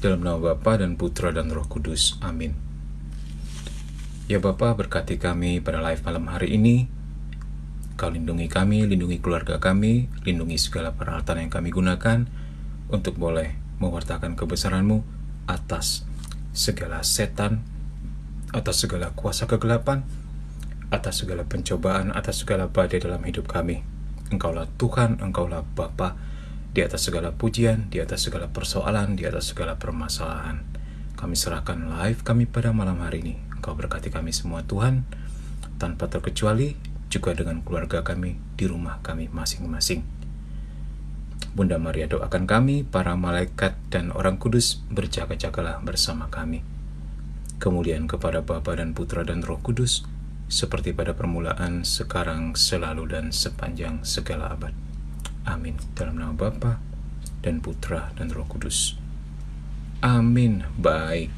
Dalam nama Bapa dan Putra dan Roh Kudus. Amin. Ya Bapa, berkati kami pada live malam hari ini. Kau lindungi kami, lindungi keluarga kami, lindungi segala peralatan yang kami gunakan untuk boleh mewartakan kebesaran-Mu atas segala setan, atas segala kuasa kegelapan, atas segala pencobaan, atas segala badai dalam hidup kami. Engkaulah Tuhan, Engkaulah Bapa, di atas segala pujian, di atas segala persoalan, di atas segala permasalahan. Kami serahkan live kami pada malam hari ini. Engkau berkati kami semua Tuhan, tanpa terkecuali juga dengan keluarga kami di rumah kami masing-masing. Bunda Maria doakan kami, para malaikat dan orang kudus berjaga-jagalah bersama kami. Kemudian kepada Bapa dan Putra dan Roh Kudus, seperti pada permulaan, sekarang, selalu, dan sepanjang segala abad. Amin. Dalam nama Bapa dan Putra dan Roh Kudus. Amin. Baik.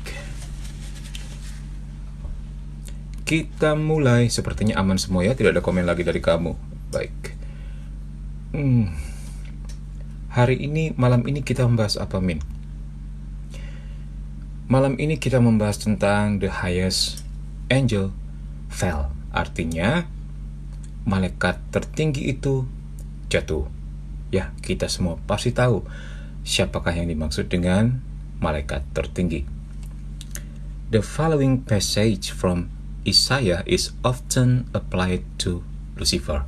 Kita mulai. Sepertinya aman semua ya. Tidak ada komen lagi dari kamu. Baik. Hari ini, malam ini kita membahas apa, Min? Malam ini kita membahas tentang the highest angel fell. Artinya, malaikat tertinggi itu jatuh. Ya, kita semua pasti tahu siapakah yang dimaksud dengan malaikat tertinggi. The following passage from Isaiah is often applied to Lucifer.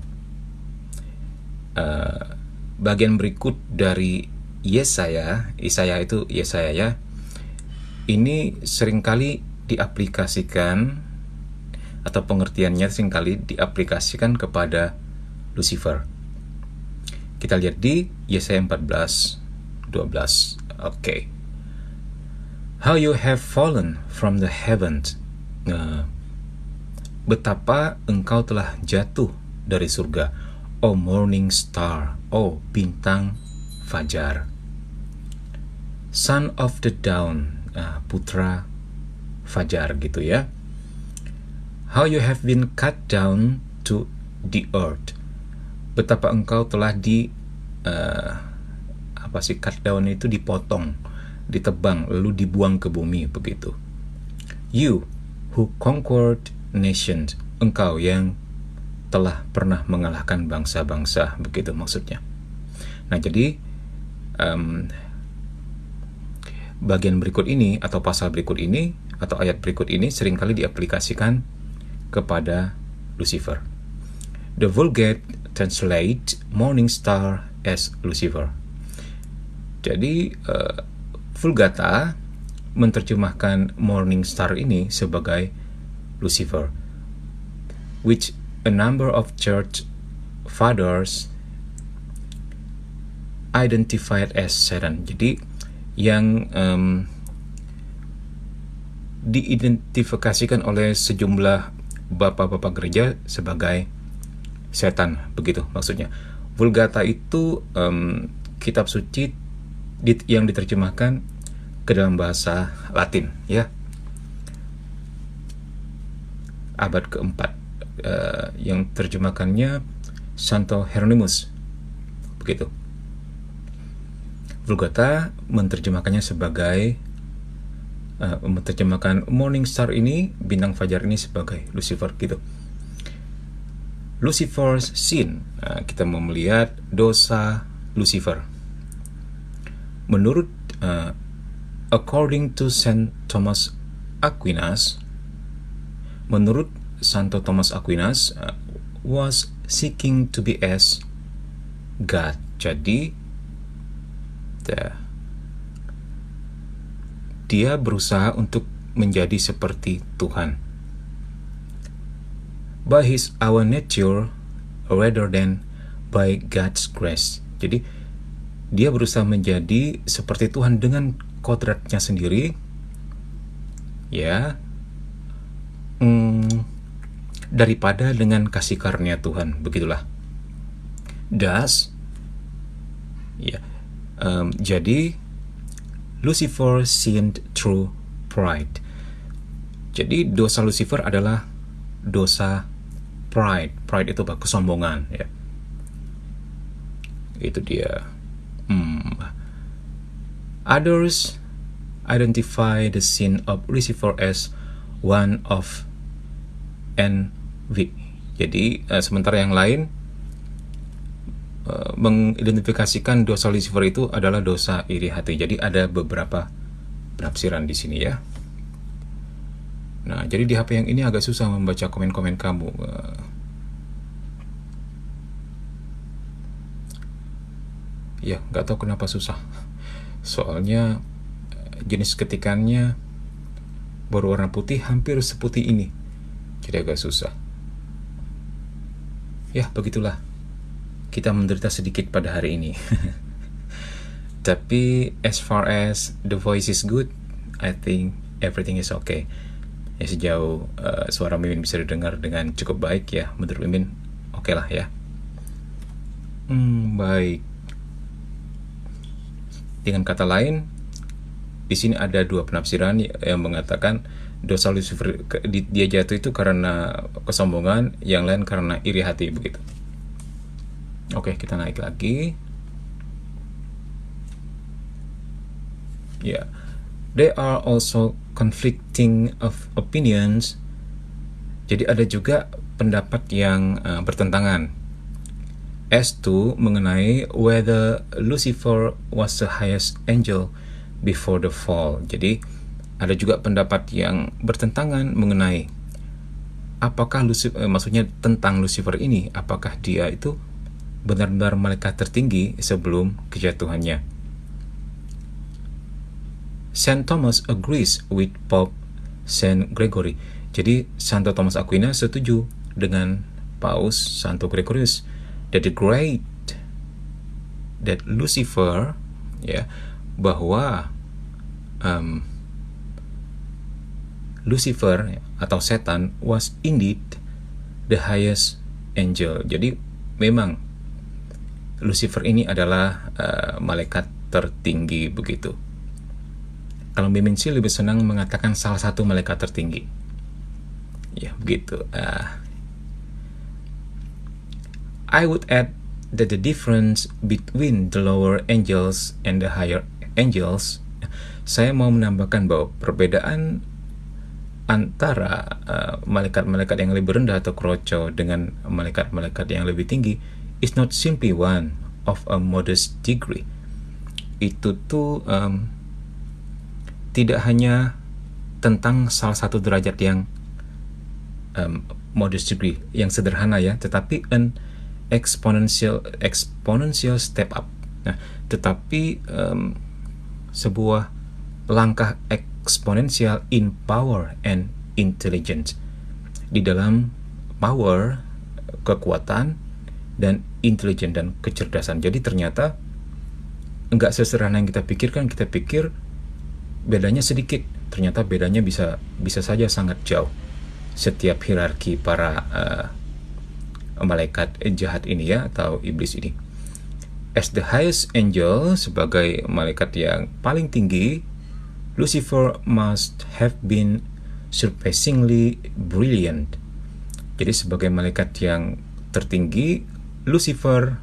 Bagian berikut dari Yesaya itu Yesaya ya, ini seringkali diaplikasikan atau pengertiannya seringkali diaplikasikan kepada Lucifer. Kita lihat di Yesaya 14:12. Oke. How you have fallen from the heavens. Betapa engkau telah jatuh dari surga, oh morning star, oh bintang fajar. Son of the dawn, putra fajar gitu ya. How you have been cut down to the earth. Betapa engkau telah cut down itu dipotong, ditebang, lalu dibuang ke bumi begitu. You who conquered nations, engkau yang telah pernah mengalahkan bangsa-bangsa, begitu maksudnya. Nah, jadi bagian berikut ini atau pasal berikut ini atau ayat berikut ini seringkali diaplikasikan kepada Lucifer. The Vulgate translate morning star as Lucifer. Jadi Vulgata menerjemahkan morning star ini sebagai Lucifer, which a number of church fathers identified as Satan. Jadi yang diidentifikasikan oleh sejumlah bapak-bapak gereja sebagai setan, begitu maksudnya. Vulgata itu kitab suci yang diterjemahkan ke dalam bahasa Latin ya, abad keempat, yang terjemahkannya Santo Hieronymus, begitu. Vulgata menerjemahkannya sebagai menerjemahkan morning star ini, bintang fajar ini, sebagai Lucifer gitu. Lucifer's sin, kita mau melihat dosa Lucifer. Menurut according to Saint Thomas Aquinas, menurut Santo Thomas Aquinas, was seeking to be as God. Jadi dia berusaha untuk menjadi seperti Tuhan. By his our nature rather than by God's grace. Jadi dia berusaha menjadi seperti Tuhan dengan kodratnya sendiri, ya, daripada dengan kasih karunia Tuhan, begitulah. Jadi Lucifer sinned through pride. Jadi dosa Lucifer adalah dosa pride. Pride itu kesombongan ya. Itu dia. identify the sin of Lucifer as one of envy. Jadi sementara yang lain mengidentifikasikan dosa Lucifer itu adalah dosa iri hati. Jadi ada beberapa penafsiran di sini ya. Nah, jadi di HP yang ini agak susah membaca komen-komen kamu. Ya, nggak tahu kenapa susah. Soalnya jenis ketikannya berwarna putih hampir seputih ini. Jadi agak susah. Ya, begitulah. Kita menderita sedikit pada hari ini. Tapi as far as the voice is good, I think everything is okay. Ya, sejauh suara Mimin bisa didengar dengan cukup baik ya, menurut Mimin oke lah ya. Baik. Dengan kata lain, di sini ada dua penafsiran yang mengatakan dosa Lucifer dia jatuh itu karena kesombongan, yang lain karena iri hati begitu. Oke, kita naik lagi. Ya, there are also conflicting of opinions. Jadi ada juga pendapat yang bertentangan as to mengenai whether Lucifer was the highest angel before the fall. Jadi ada juga pendapat yang bertentangan mengenai apakah Lucifer, maksudnya tentang Lucifer ini, apakah dia itu benar-benar malaikat tertinggi sebelum kejatuhannya. Saint Thomas agrees with Pope Saint Gregory. Jadi Santo Thomas Aquina setuju dengan Paus Santo Gregorius that Lucifer, ya, bahwa Lucifer atau setan was indeed the highest angel. Jadi memang Lucifer ini adalah malaikat tertinggi begitu. Kalau Mimin sih lebih senang mengatakan salah satu malaikat tertinggi. Ya, begitu. I would add that the difference between the lower angels and the higher angels, saya mau menambahkan bahwa perbedaan antara malaikat-malaikat yang lebih rendah atau kroco dengan malaikat-malaikat yang lebih tinggi is not simply one of a modest degree. Itu tuh tidak hanya tentang salah satu derajat yang modest degree, yang sederhana ya, tetapi an exponential step up. Nah, tetapi sebuah langkah eksponensial in power and intelligence, di dalam power, kekuatan, dan intelijen dan kecerdasan. Jadi ternyata enggak sesederhana yang kita pikirkan. Kita pikir bedanya sedikit, ternyata bedanya bisa saja sangat jauh. Setiap hierarki para malaikat jahat ini ya, atau iblis ini. As the highest angel, sebagai malaikat yang paling tinggi, Lucifer must have been surpassingly brilliant. Jadi sebagai malaikat yang tertinggi, Lucifer,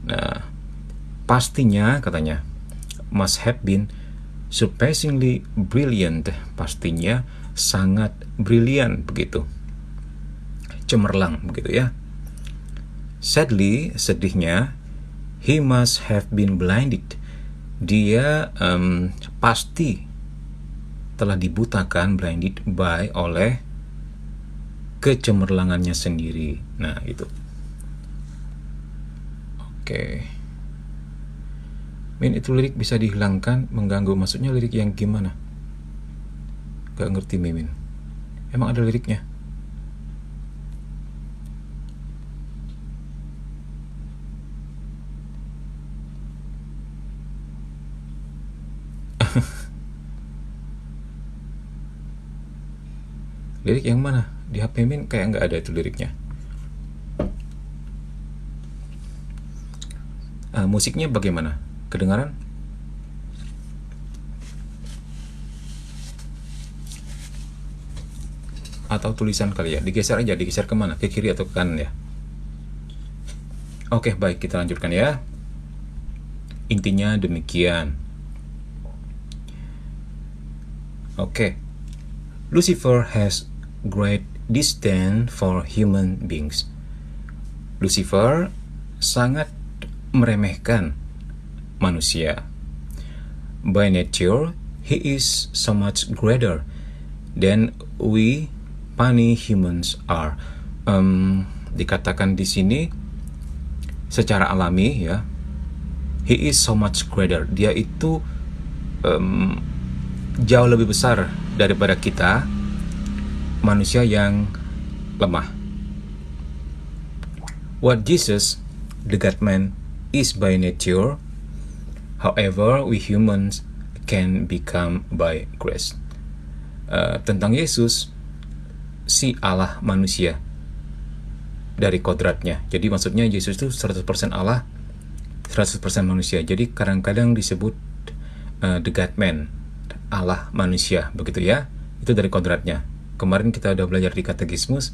nah, pastinya katanya must have been surpassingly brilliant, pastinya sangat brilian begitu, cemerlang begitu ya. Sadly, sedihnya, he must have been blinded. Dia pasti telah dibutakan, blinded by, oleh kecemerlangannya sendiri. Nah, itu. Oke. Min, itu lirik bisa dihilangkan, mengganggu. Maksudnya lirik yang gimana? Gak ngerti Mimin. Emang ada liriknya? Lirik yang mana? Di HP Min kayak nggak ada itu liriknya. Musiknya bagaimana? Kedengaran? Atau tulisan kali ya? Digeser aja, digeser kemana? Ke kiri atau ke kanan ya? Oke, baik, kita lanjutkan ya. Intinya demikian. Oke. Lucifer has great disdain for human beings. Lucifer sangat meremehkan manusia. By nature, he is so much greater than we puny humans are. Dikatakan di sini secara alami ya, he is so much greater. Dia itu jauh lebih besar daripada kita, manusia yang lemah. What Jesus, the God-man, is by nature, however we humans can become by grace. Tentang Yesus, si Allah manusia dari kodratnya. Jadi maksudnya Yesus itu 100% Allah, 100% manusia. Jadi kadang-kadang disebut the God-man, Allah manusia, begitu ya. Itu dari kodratnya. Kemarin kita udah belajar di katekismus,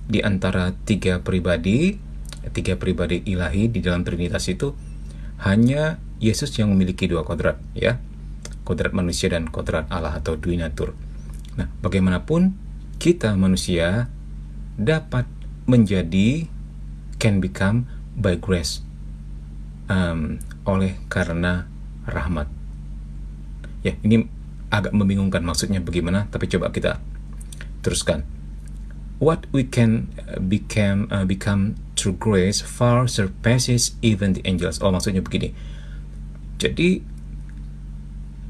di antara tiga pribadi ilahi di dalam Trinitas itu hanya Yesus yang memiliki dua kodrat ya, kodrat manusia dan kodrat Allah atau duinatur. Nah, bagaimanapun kita manusia dapat menjadi, can become by grace, oleh karena rahmat. Ya, ini agak membingungkan maksudnya bagaimana, tapi coba kita teruskan. What we can become through grace far surpasses even the angels. Oh, maksudnya begini. Jadi,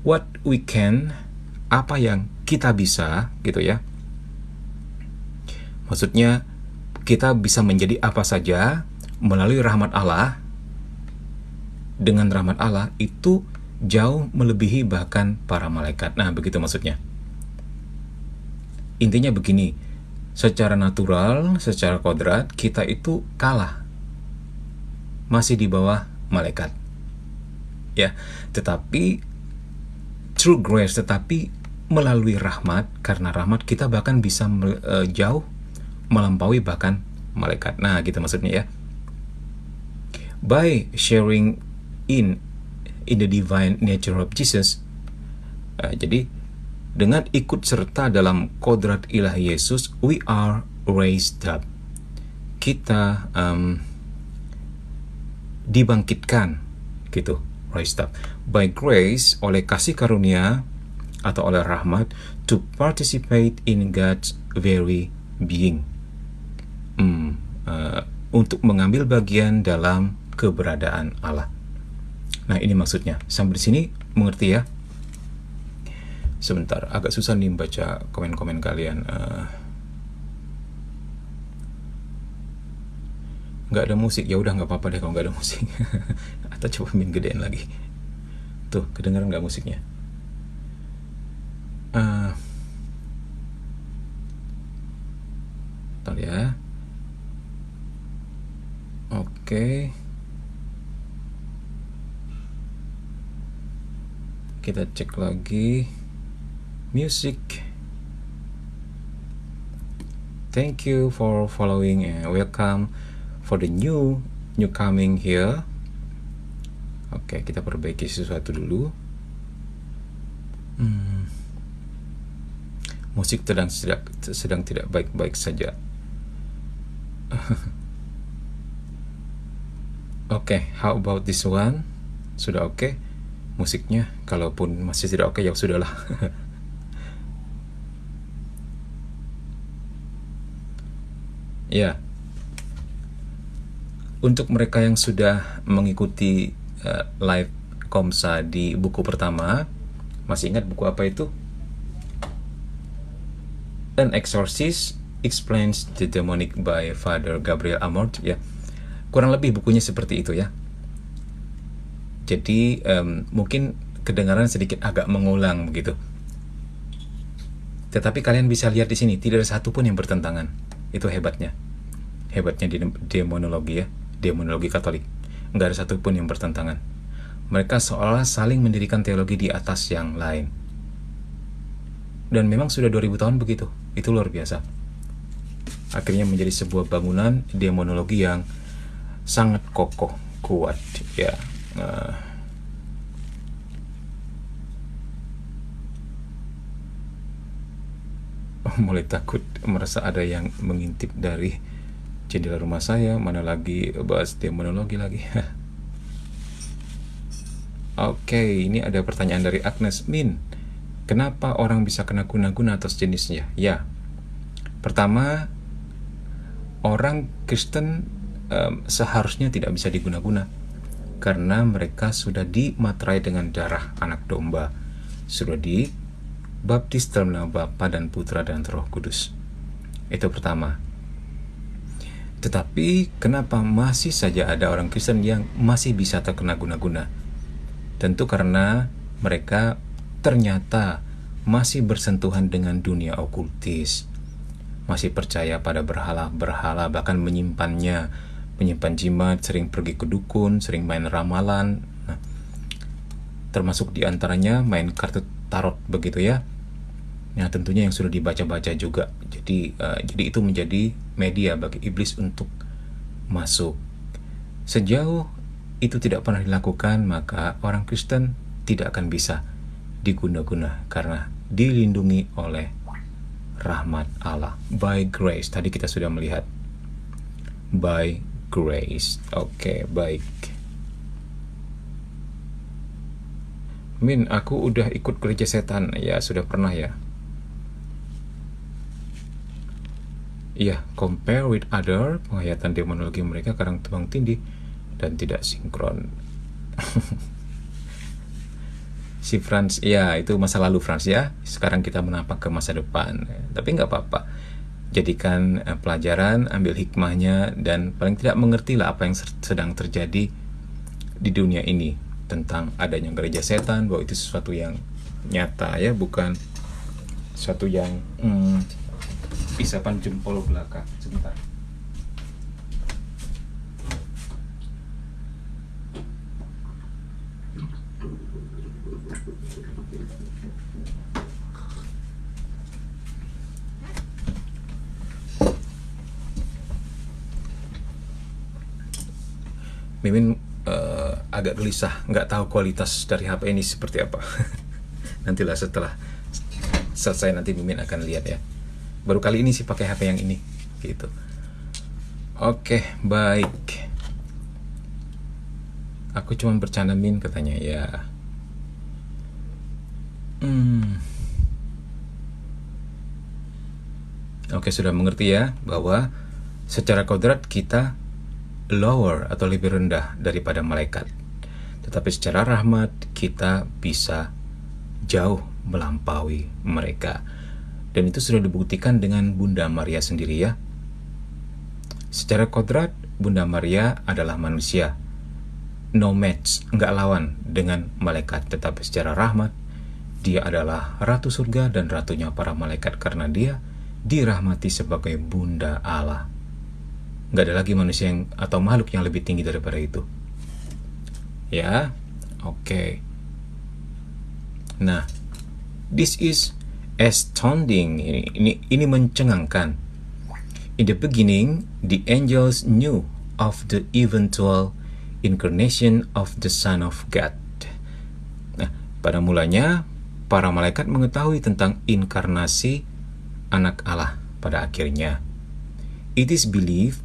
what we can, apa yang kita bisa, gitu ya. Maksudnya, kita bisa menjadi apa saja melalui rahmat Allah. Dengan rahmat Allah itu jauh melebihi bahkan para malaikat. Nah, begitu maksudnya. Intinya begini, secara natural, secara kodrat, kita itu kalah. Masih di bawah malaikat. Ya, tetapi through grace, tetapi melalui rahmat, karena rahmat kita bahkan bisa jauh melampaui bahkan malaikat. Nah, gitu maksudnya ya. By sharing in the divine nature of Jesus, jadi dengan ikut serta dalam kodrat ilahi Yesus, we are raised up. Kita dibangkitkan, gitu, raised up. By grace, oleh kasih karunia atau oleh rahmat, to participate in God's very being. Untuk mengambil bagian dalam keberadaan Allah. Nah, ini maksudnya. Sampai di sini mengerti ya? Sebentar, agak susah nih baca komen-komen kalian. Nggak ada musik, ya udah nggak apa-apa deh kalau nggak ada musik. Atau coba gedein lagi. Tuh, kedengaran nggak musiknya? Bentar ya. Oke. Kita cek lagi. Music. Thank you for following and welcome for the newcoming here. Oke, kita perbaiki sesuatu dulu. Musik sedang tidak baik-baik saja. Oke, how about this one? Sudah oke? Musiknya, kalaupun masih tidak oke, ya sudahlah. Ya, untuk mereka yang sudah mengikuti live Komsa di buku pertama, masih ingat buku apa itu? An Exorcist Explains the Demonic by Father Gabriel Amort. Ya, kurang lebih bukunya seperti itu ya. Jadi mungkin kedengaran sedikit agak mengulang begitu. Tetapi kalian bisa lihat di sini tidak ada satupun yang bertentangan. Itu hebatnya di demonologi ya, demonologi Katolik. Nggak ada satupun yang bertentangan. Mereka seolah saling mendirikan teologi di atas yang lain. Dan memang sudah 2000 tahun begitu. Itu luar biasa. Akhirnya menjadi sebuah bangunan demonologi yang sangat kokoh, kuat ya. mulai takut, merasa ada yang mengintip dari jendela rumah saya. Mana lagi bahas demonologi lagi. Oke, ini ada pertanyaan dari Agnes. Min, kenapa orang bisa kena guna-guna atau sejenisnya? Ya, pertama, orang Kristen seharusnya tidak bisa diguna-guna karena mereka sudah dimaterai dengan darah anak domba, sudah dibaptis dalam nama Bapa dan Putra dan Roh Kudus. Itu pertama. Tetapi kenapa masih saja ada orang Kristen yang masih bisa terkena guna-guna? Tentu karena mereka ternyata masih bersentuhan dengan dunia okultis, masih percaya pada berhala-berhala, bahkan menyimpan jimat, sering pergi ke dukun, sering main ramalan. Nah, termasuk diantaranya main kartu tarot begitu ya. Nah, tentunya yang sudah dibaca-baca juga. Jadi itu menjadi media bagi iblis untuk masuk. Sejauh itu tidak pernah dilakukan, maka orang Kristen tidak akan bisa diguna-guna karena dilindungi oleh rahmat Allah. By grace, tadi kita sudah melihat. By grace. Oke, baik. Min, aku udah ikut gereja setan. Ya, sudah pernah ya. Iya, compare with other, penghayatan demonologi mereka kadang tumpang tindih dan tidak sinkron. Si Frans, ya itu masa lalu Frans ya. Sekarang kita menapak ke masa depan. Tapi nggak apa-apa. Jadikan pelajaran, ambil hikmahnya, dan paling tidak mengertilah apa yang sedang terjadi di dunia ini tentang adanya gereja setan, bahwa itu sesuatu yang nyata ya, bukan sesuatu yang isapan jempol belaka. Sebentar. Mimin agak gelisah, nggak tahu kualitas dari HP ini seperti apa. Nantilah setelah selesai nanti Mimin akan lihat ya. Baru kali ini sih pakai HP yang ini gitu. Oke, baik. Aku cuma bercanda Min, katanya ya. Oke, sudah mengerti ya bahwa secara kodrat kita lower atau lebih rendah daripada malaikat. Tetapi secara rahmat kita bisa jauh melampaui mereka. Dan itu sudah dibuktikan dengan Bunda Maria sendiri ya. Secara kodrat, Bunda Maria adalah manusia. No match, enggak lawan dengan malaikat. Tetapi secara rahmat, dia adalah Ratu Surga dan Ratunya para malaikat karena dia dirahmati sebagai Bunda Allah. Enggak ada lagi manusia atau makhluk yang lebih tinggi daripada itu. Ya, oke. Nah, this is astounding. Ini mencengangkan. In the beginning, the angels knew of the eventual incarnation of the Son of God. Nah, pada mulanya para malaikat mengetahui tentang inkarnasi anak Allah pada akhirnya. It is believed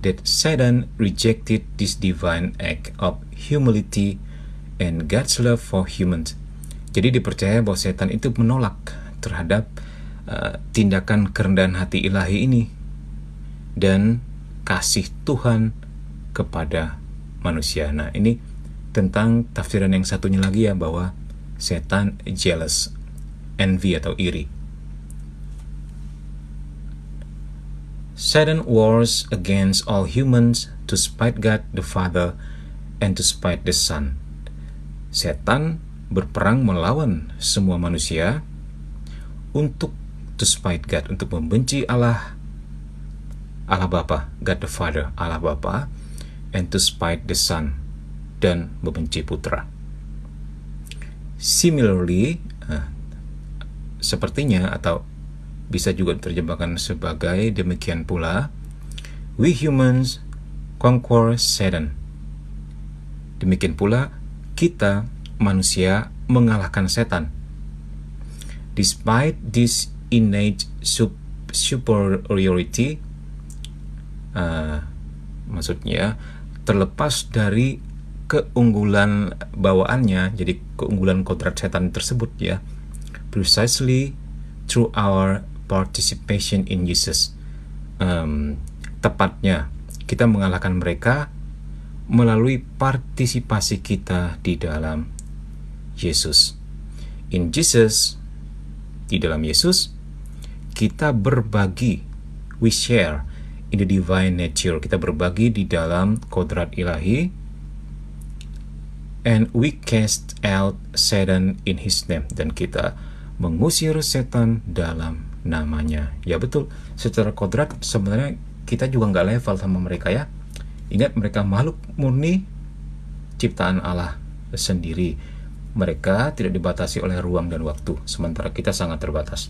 that Satan rejected this divine act of humility and God's love for humans. Jadi dipercaya bahwa setan itu menolak terhadap tindakan kerendahan hati ilahi ini dan kasih Tuhan kepada manusia. Nah, ini tentang tafsiran yang satunya lagi ya, bahwa setan jealous, envy atau iri. Satan wars against all humans to spite God the Father and to spite the Son. Setan berperang melawan semua manusia untuk to spite God, untuk membenci Allah Bapa, God the Father, Allah Bapa, and to spite the Son, dan membenci Putra. Similarly, sepertinya atau bisa juga diterjemahkan sebagai demikian pula, we humans conquer Satan. Demikian pula kita manusia mengalahkan setan. Despite this innate superiority, maksudnya terlepas dari keunggulan bawaannya, jadi keunggulan kodrat setan tersebut ya, precisely through our participation in Jesus. Tepatnya kita mengalahkan mereka melalui partisipasi kita di dalam Yesus. In Jesus, di dalam Yesus, kita berbagi, we share in the divine nature. Kita berbagi di dalam kodrat ilahi, and we cast out Satan in his name. Dan kita mengusir setan dalam namanya. Ya betul, secara kodrat sebenarnya kita juga nggak level sama mereka ya. Ingat, mereka makhluk murni ciptaan Allah sendiri. Mereka tidak dibatasi oleh ruang dan waktu, sementara kita sangat terbatas.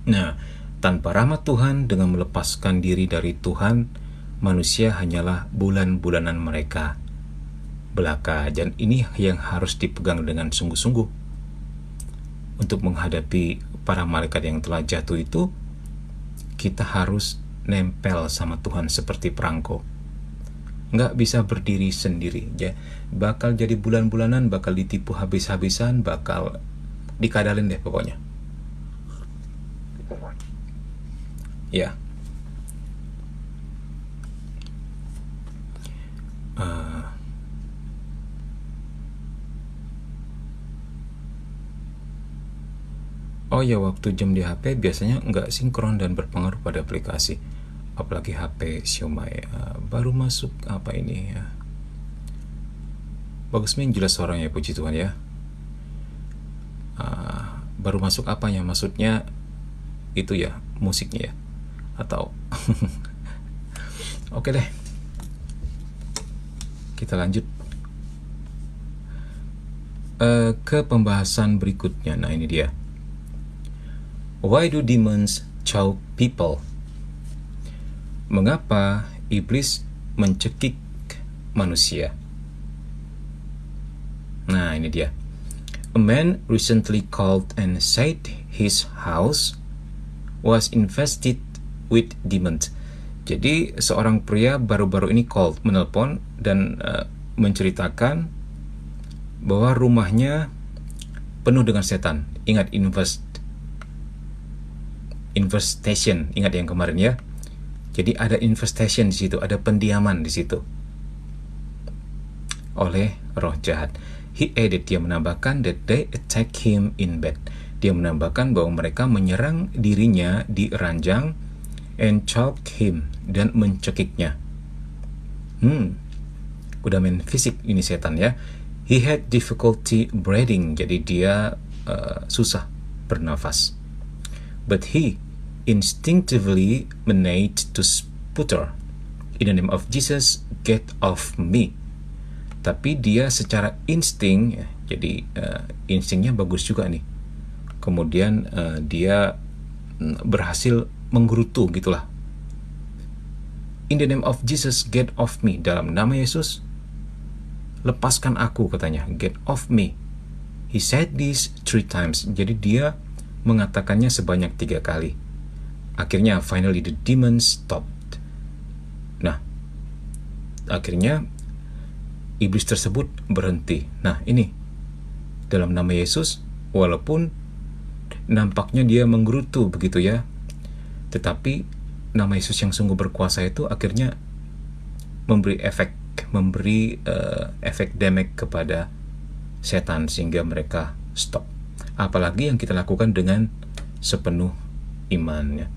Nah, tanpa rahmat Tuhan, dengan melepaskan diri dari Tuhan, manusia hanyalah bulan-bulanan mereka belaka. Dan ini yang harus dipegang dengan sungguh-sungguh. Untuk menghadapi para malaikat yang telah jatuh itu, kita harus nempel sama Tuhan seperti perangko. Nggak bisa berdiri sendiri ya. Bakal jadi bulan-bulanan, bakal ditipu habis-habisan, bakal dikadalin deh pokoknya ya. Oh ya, waktu jam di HP biasanya nggak sinkron dan berpengaruh pada aplikasi, apalagi HP Xiaomi. Baru masuk apa ini ya. Bagus nih, jelas suaranya, puji Tuhan ya. Baru masuk apanya, maksudnya itu ya, musiknya ya, atau oke deh, kita lanjut ke pembahasan berikutnya. Nah ini dia, why do demons choke people? Mengapa iblis mencekik manusia? Nah ini dia. A man recently called and said his house was infested with demons. Jadi seorang pria baru-baru ini menelpon dan menceritakan bahwa rumahnya penuh dengan setan. Ingat, infestation, ingat yang kemarin ya. Jadi ada infestation di situ, ada pendiaman di situ oleh roh jahat. He added, dia menambahkan, that they attack him in bed. Dia menambahkan bahwa mereka menyerang dirinya di ranjang, and choke him, dan mencekiknya. Udah main fisik ini setan ya. He had difficulty breathing, jadi dia susah bernafas. But he instinctively managed to sputter, in the name of Jesus, get off me. Tapi dia secara insting, jadi instingnya bagus juga nih. Kemudian dia berhasil menggerutu gitulah. In the name of Jesus, get off me. Dalam nama Yesus, lepaskan aku, katanya. Get off me. He said this 3 times. Jadi dia mengatakannya sebanyak 3 kali. Akhirnya, finally the demon stopped. Nah, akhirnya iblis tersebut berhenti. Nah, ini dalam nama Yesus, walaupun nampaknya dia menggerutu begitu ya, tetapi nama Yesus yang sungguh berkuasa itu akhirnya memberi efek damage kepada setan sehingga mereka stop. Apalagi yang kita lakukan dengan sepenuh imannya.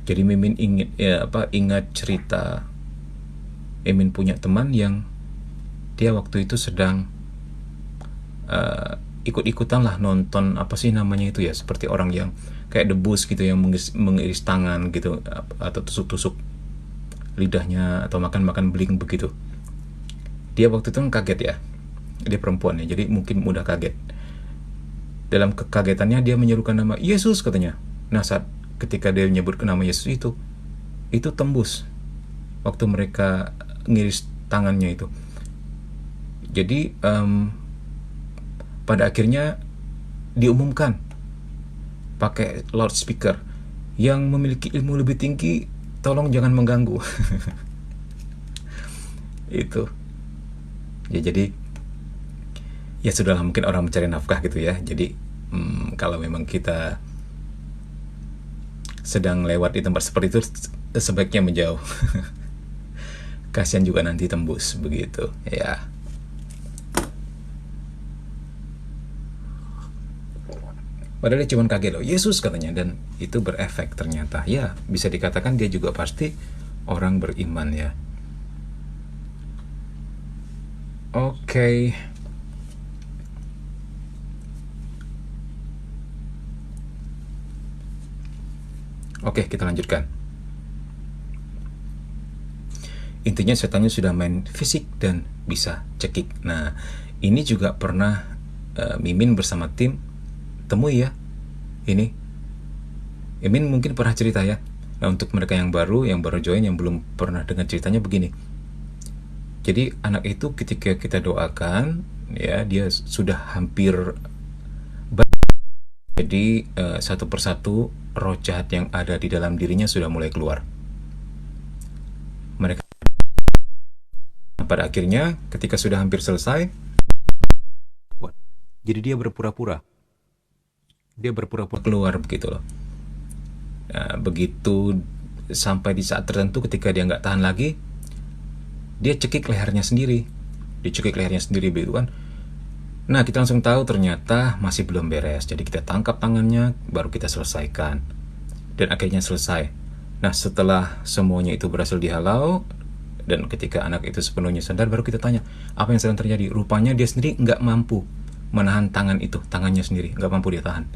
Jadi Mimin ingat cerita, Mimin punya teman yang dia waktu itu sedang ikut-ikutan lah nonton apa sih namanya itu ya, seperti orang yang kayak debus gitu, yang mengiris tangan gitu, atau tusuk-tusuk lidahnya, atau makan beling begitu. Dia waktu itu kaget ya, dia perempuan ya, jadi mungkin mudah kaget. Dalam kekagetannya dia menyerukan nama Yesus, katanya. Nah, ketika dia menyebut nama Yesus itu tembus waktu mereka ngiris tangannya itu. Jadi pada akhirnya diumumkan pakai loudspeaker. Yang memiliki ilmu lebih tinggi, tolong jangan mengganggu. Itu ya, jadi ya sudahlah, mungkin orang mencari nafkah gitu ya. Jadi kalau memang kita sedang lewat di tempat seperti itu, sebaiknya menjauh. Kasihan juga nanti tembus begitu ya. Padahal dia cuma kaget loh, Yesus katanya, dan itu berefek ternyata. Ya, bisa dikatakan dia juga pasti orang beriman ya. Oke. Oke, kita lanjutkan. Intinya setannya sudah main fisik dan bisa cekik. Nah, ini juga pernah Mimin bersama tim temui ya. Ini Mimin mungkin pernah cerita ya. Nah, untuk mereka yang baru join, yang belum pernah dengar ceritanya begini. Jadi anak itu ketika kita doakan ya, dia sudah hampir jadi satu persatu roh jahat yang ada di dalam dirinya sudah mulai keluar. Mereka pada akhirnya ketika sudah hampir selesai, jadi dia berpura-pura keluar begitu loh. Nah, begitu sampai di saat tertentu ketika dia nggak tahan lagi, dia cekik lehernya sendiri begitu kan. Nah, kita langsung tahu ternyata masih belum beres. Jadi kita tangkap tangannya, baru kita selesaikan. Dan akhirnya selesai. Nah, setelah semuanya itu berhasil dihalau, dan ketika anak itu sepenuhnya sadar, baru kita tanya, apa yang sedang terjadi? Rupanya dia sendiri nggak mampu menahan tangan itu, tangannya sendiri, nggak mampu dia tahan.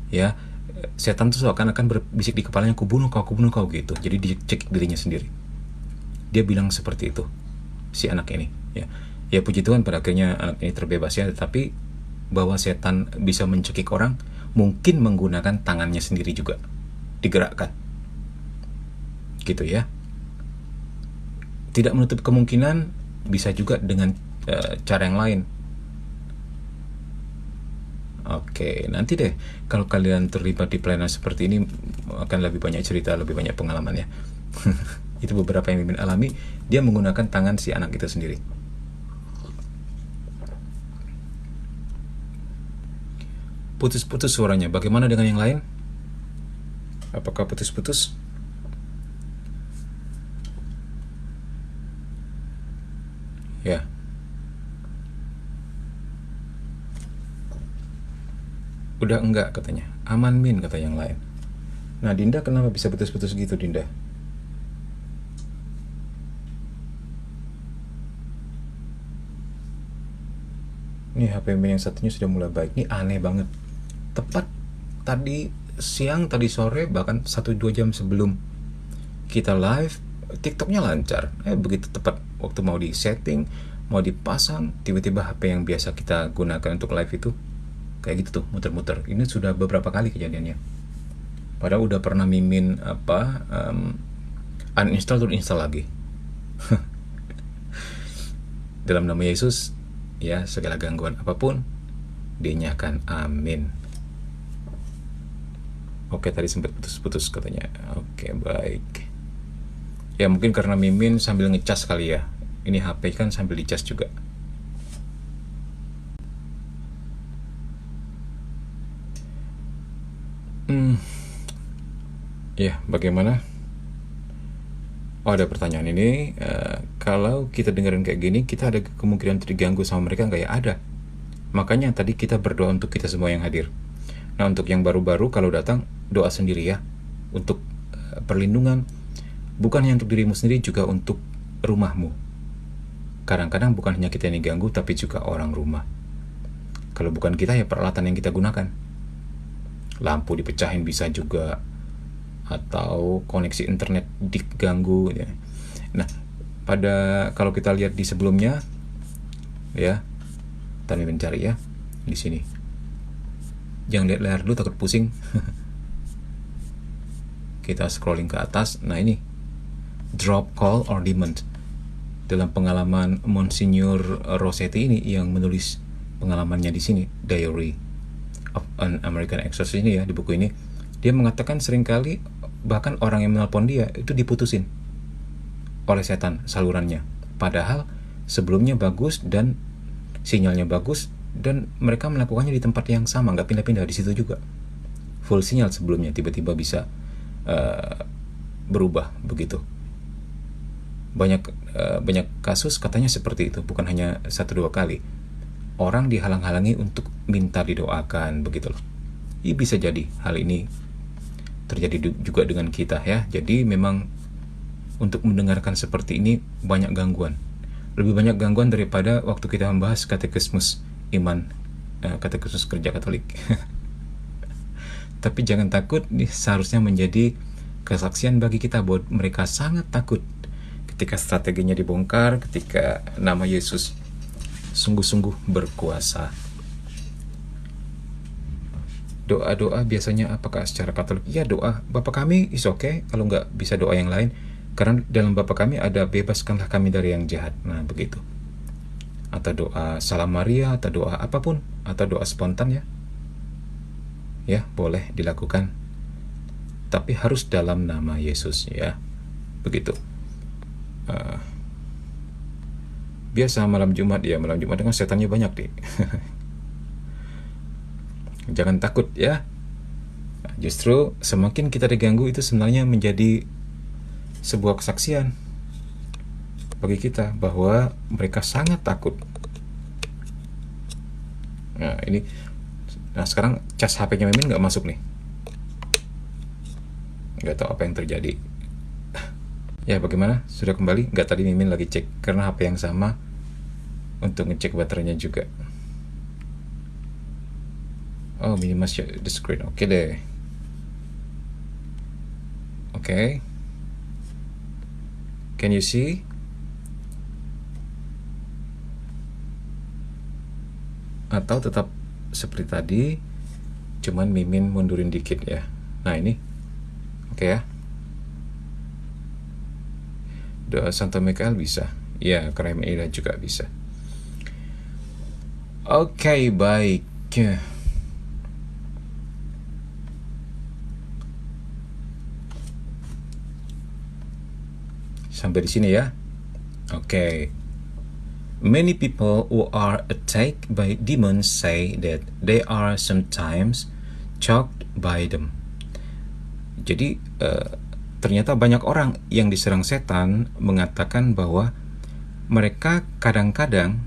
Ya, setan tuh seakan-akan berbisik di kepalanya, aku bunuh kau gitu. Jadi dia cek dirinya sendiri. Dia bilang seperti itu, si anak ini. Ya puji Tuhan pada akhirnya anak ini terbebas ya. Tapi bahwa setan bisa mencekik orang, mungkin menggunakan tangannya sendiri juga digerakkan gitu ya. Tidak menutup kemungkinan bisa juga dengan cara yang lain. Oke, nanti deh kalau kalian terlibat di pelayanan seperti ini akan lebih banyak cerita, lebih banyak pengalaman ya. Itu beberapa yang Mimin alami. Dia menggunakan tangan si anak itu sendiri. Putus-putus suaranya. Bagaimana dengan yang lain? Apakah putus-putus? Ya. Udah enggak katanya. Aman Min kata yang lain. Nah, Dinda kenapa bisa putus-putus gitu, Dinda? Nih HP Min yang satunya sudah mulai baik. Ini aneh banget. Tepat tadi siang, tadi sore, bahkan 1-2 jam sebelum kita live, TikToknya lancar. Begitu tepat waktu mau di setting, mau dipasang, tiba-tiba HP yang biasa kita gunakan untuk live itu kayak gitu tuh, muter-muter. Ini sudah beberapa kali kejadiannya. Padahal udah pernah Mimin uninstall terus install lagi. Dalam nama Yesus ya, segala gangguan apapun dinyahkan, amin. Oke, tadi sempat putus-putus katanya. Oke, baik. Ya mungkin karena Mimin sambil ngecas kali ya. Ini HP kan sambil dicas juga. Ya, bagaimana? Oh, ada pertanyaan ini. Kalau kita dengerin kayak gini, kita ada kemungkinan terganggu sama mereka nggak ya? Ada. Makanya tadi kita berdoa untuk kita semua yang hadir. Nah, untuk yang baru-baru kalau datang, doa sendiri ya. Untuk perlindungan, bukan hanya untuk dirimu sendiri, juga untuk rumahmu. Kadang-kadang bukan hanya kita yang diganggu, tapi juga orang rumah. Kalau bukan kita, ya peralatan yang kita gunakan. Lampu dipecahin bisa juga, atau koneksi internet diganggu ya. Nah, kalau kita lihat di sebelumnya ya, kami mencari ya di sini. Jangan lihat layar dulu, takut pusing. Kita scrolling ke atas. Nah, ini drop, call, or demand. Dalam pengalaman Monsignor Rossetti ini yang menulis pengalamannya di sini, Diary of on American Exorcist ini ya, di buku ini, dia mengatakan seringkali bahkan orang yang menelpon dia itu diputusin oleh setan salurannya. Padahal sebelumnya bagus dan sinyalnya bagus dan mereka melakukannya di tempat yang sama, nggak pindah-pindah di situ juga. Full sinyal sebelumnya, tiba-tiba bisa berubah begitu. Banyak kasus katanya seperti itu, bukan hanya 1-2 kali. Orang dihalang-halangi untuk minta didoakan begitu loh. Bisa jadi hal ini terjadi juga dengan kita ya. Jadi memang untuk mendengarkan seperti ini banyak gangguan. Lebih banyak gangguan daripada waktu kita membahas katekismus iman, katekismus gereja Katolik. Tapi jangan takut, ini seharusnya menjadi kesaksian bagi kita bahwa mereka sangat takut ketika strateginya dibongkar, ketika nama Yesus sungguh-sungguh berkuasa. Doa-doa biasanya apakah secara Katolik? Ya, doa Bapa kami is okay, kalau nggak bisa doa yang lain. Karena dalam Bapa kami ada bebaskanlah kami dari yang jahat. Nah, begitu. Atau doa Salam Maria, atau doa apapun, atau doa spontan ya. Ya, boleh dilakukan. Tapi harus dalam nama Yesus ya. Begitu. Biasa malam Jumat ya, malam Jumat dengan setannya banyak deh. Jangan takut ya. Justru semakin kita diganggu itu sebenarnya menjadi sebuah kesaksian bagi kita bahwa mereka sangat takut. Nah sekarang cas HP-nya Mimin nggak masuk nih. Nggak tahu apa yang terjadi. Ya bagaimana? Sudah kembali? Nggak, tadi Mimin lagi cek karena HP yang sama untuk ngecek baterainya juga. Oh, minimize the screen. Oke deh. Oke. Can you see? Atau tetap seperti tadi, cuman Mimin mundurin dikit ya. Nah ini, oke ya. Doa Santo Mikael bisa. Ya, Krem Ida juga bisa. Oke, baik. Sampai di sini ya. Oke. Many people who are attacked by demons say that they are sometimes choked by them. Jadi ternyata banyak orang yang diserang setan mengatakan bahwa mereka kadang-kadang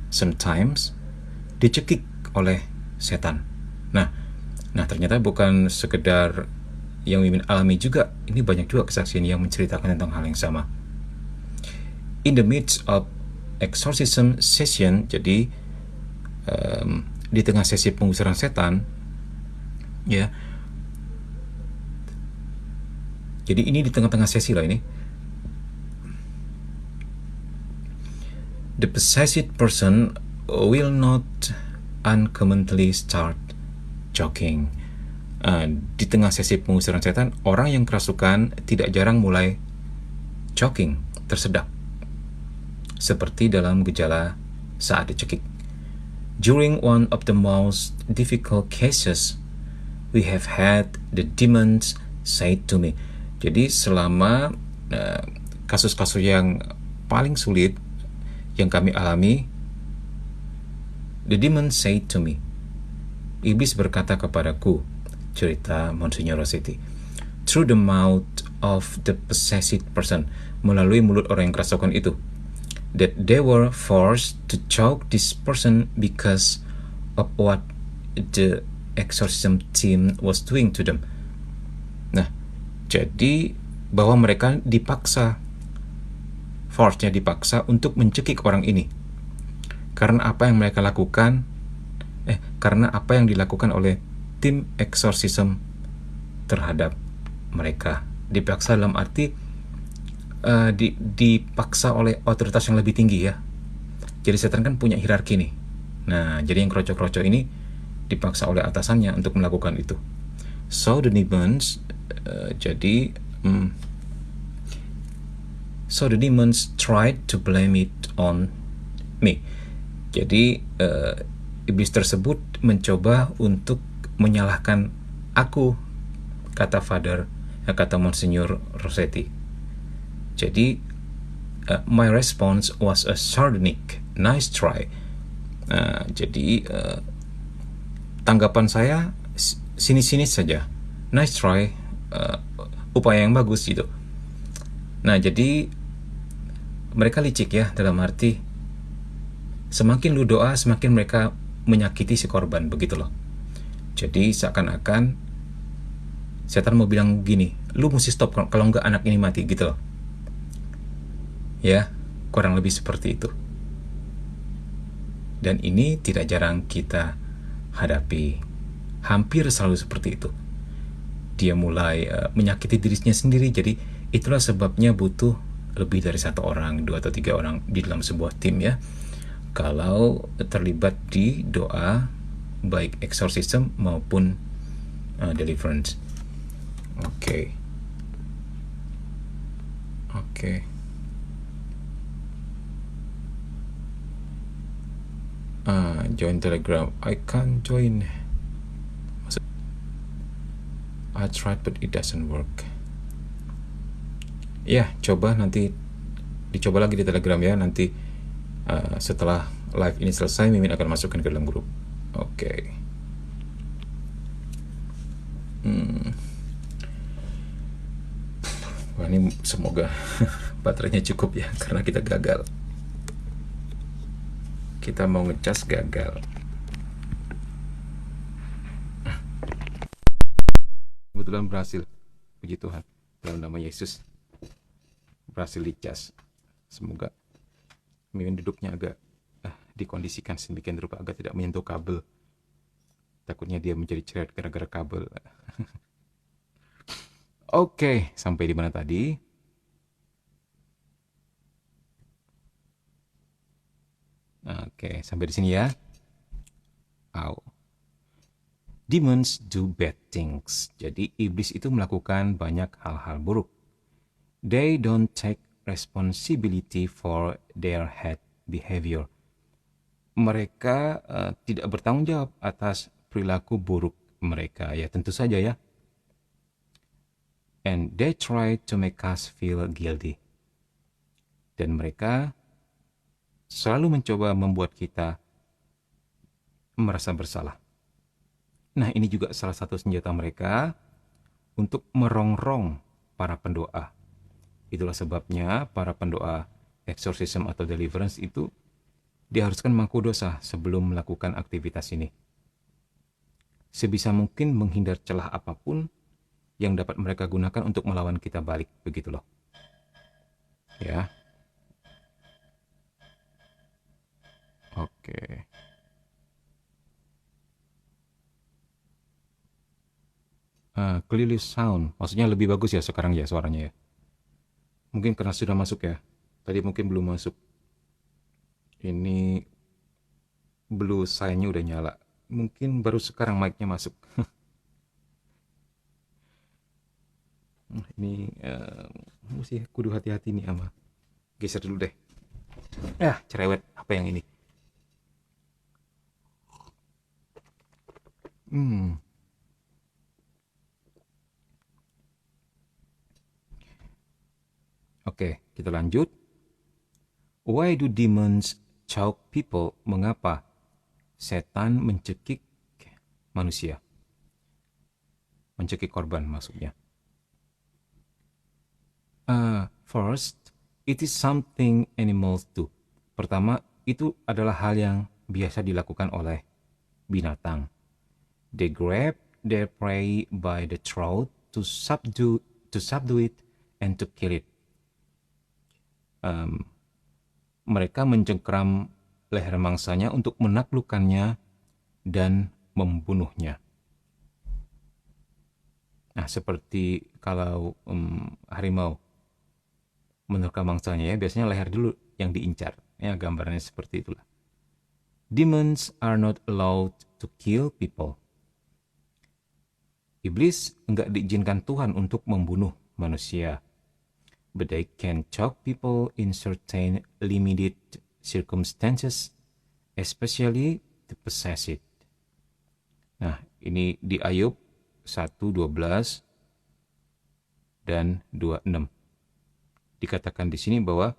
sometimes dicekik oleh setan. Nah ternyata bukan sekedar yang Mimin alami juga, ini banyak juga kesaksian yang menceritakan tentang hal yang sama. In the midst of exorcism session, jadi di tengah sesi pengusiran setan, ya. Jadi ini di tengah-tengah sesi lah ini. The possessed person will not uncommonly start choking. Di tengah sesi pengusiran setan, orang yang kerasukan tidak jarang mulai choking, tersedak, seperti dalam gejala saat dicekik. During one of the most difficult cases, we have had the demons say to me. Jadi selama kasus-kasus yang paling sulit yang kami alami, the demons say to me. Iblis berkata kepadaku, cerita Monsignor Rossetti, through the mouth of the possessed person, melalui mulut orang yang kerasukan itu, that they were forced to choke this person because of what the exorcism team was doing to them. Nah, jadi bahwa mereka dipaksa, force-nya dipaksa untuk mencekik orang ini karena apa yang mereka lakukan, karena apa yang dilakukan oleh tim exorcism terhadap mereka. Dipaksa dalam arti dipaksa oleh otoritas yang lebih tinggi ya. Jadi setan kan punya hierarki nih. Nah, jadi yang kroco-kroco ini dipaksa oleh atasannya untuk melakukan itu. So the demons so the demons tried to blame it on me. Jadi iblis tersebut mencoba untuk menyalahkan aku, kata Monsignor Rossetti. Jadi my response was a sardonic, nice try. Jadi tanggapan saya sini-sini saja, nice try, upaya yang bagus gitu. Nah, jadi mereka licik ya, dalam arti semakin lu doa, semakin mereka menyakiti si korban, begitu loh. Jadi seakan-akan setan mau bilang gini, lu mesti stop kalau nggak anak ini mati, gitu loh. Ya, kurang lebih seperti itu. Dan ini tidak jarang kita hadapi, hampir selalu seperti itu. Dia mulai menyakiti dirinya sendiri. Jadi itulah sebabnya butuh lebih dari 1 orang, 2 atau 3 orang di dalam sebuah tim ya, kalau terlibat di doa baik exorcism maupun deliverance. Oke. Join Telegram. I can't join. I tried but it doesn't work. Ya, coba nanti dicoba lagi di Telegram ya. Nanti setelah live ini selesai, Mimin akan masukkan ke dalam grup. Oke. Wah, ini semoga baterainya cukup ya, karena kita gagal. Kita mau ngecas gagal. Kebetulan berhasil, puji Tuhan, dalam nama Yesus berhasil dicas. Semoga Mimin duduknya agak dikondisikan sedemikian rupa agak tidak menyentuh kabel. Takutnya dia menjadi ceret gara-gara kabel. Oke, sampai di mana tadi? Oke, sampai di sini ya. Demons do bad things. Jadi iblis itu melakukan banyak hal-hal buruk. They don't take responsibility for their bad behavior. Mereka tidak bertanggung jawab atas perilaku buruk mereka. Ya tentu saja ya. And they try to make us feel guilty. Dan mereka selalu mencoba membuat kita merasa bersalah. Nah, ini juga salah satu senjata mereka untuk merongrong para pendoa. Itulah sebabnya para pendoa exorcism atau deliverance itu diharuskan mengaku dosa sebelum melakukan aktivitas ini. Sebisa mungkin menghindar celah apapun yang dapat mereka gunakan untuk melawan kita balik, begitu loh. Ya. Oke. Clearly sound, maksudnya lebih bagus ya sekarang ya suaranya ya. Mungkin karena sudah masuk ya. Tadi mungkin belum masuk. Ini blue sign-nya udah nyala. Mungkin baru sekarang mic-nya masuk. Ini mesti kudu hati-hati nih ama. Geser dulu deh. Cerewet apa yang ini? Oke, kita lanjut. Why do demons choke people? Mengapa setan mencekik manusia? Mencekik korban maksudnya. First, it is something animals do. Pertama, itu adalah hal yang biasa dilakukan oleh binatang. They grab their prey by the throat to subdue it and to kill it. Mereka mencengkeram leher mangsanya untuk menaklukkannya dan membunuhnya. Nah, seperti kalau harimau menerkam mangsanya ya, biasanya leher dulu yang diincar. Ya, gambarnya seperti itulah. Demons are not allowed to kill people. Iblis enggak diizinkan Tuhan untuk membunuh manusia. But they can choke people in certain limited circumstances, especially the possessed. Nah, Ini di Ayub 1:12 dan 26. Dikatakan di sini bahwa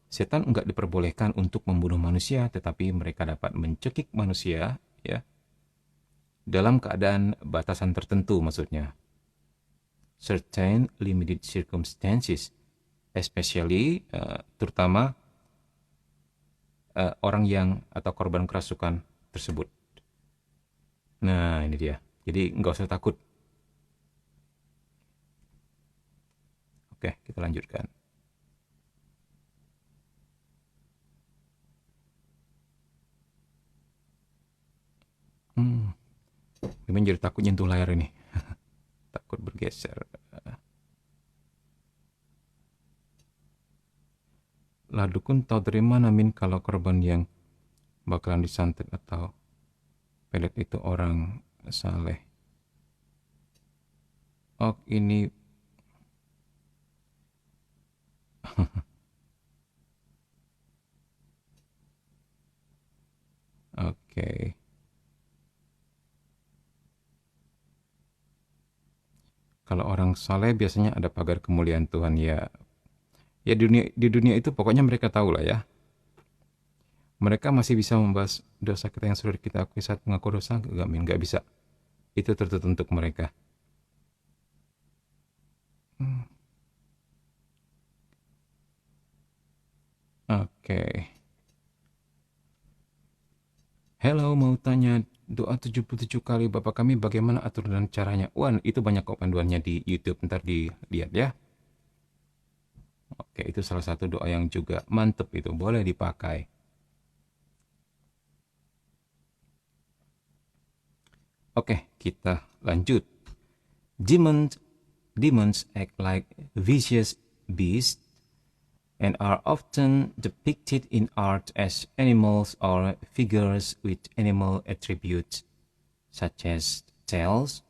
setan enggak diperbolehkan untuk membunuh manusia, tetapi mereka dapat mencekik manusia, ya, dalam keadaan batasan tertentu, maksudnya. Certain limited circumstances, especially terutama orang yang atau korban kerasukan tersebut. Nah, ini dia. Jadi nggak usah takut. Oke, kita lanjutkan. Memang jadi takut nyentuh layar ini. Takut bergeser. Lah dukun tahu dari mana Min kalau korban yang bakalan disantet atau pelet itu orang saleh? Oh, ini oke. Kalau orang saleh biasanya ada pagar kemuliaan Tuhan, ya. Ya di dunia itu pokoknya mereka tahu lah, ya. Mereka masih bisa membahas dosa kita yang sudah kita akui saat mengaku dosa, enggak Min, enggak bisa. Itu tertutup untuk mereka. Oke. Hello, mau tanya doa 77 kali Bapa Kami bagaimana aturan dan caranya? Wah, itu banyak kok panduannya di YouTube, ntar dilihat ya. Oke, itu salah satu doa yang juga mantep, itu boleh dipakai. Oke, kita lanjut. Demons act like vicious beasts and are often depicted in art as animals or figures with animal attributes such as tails,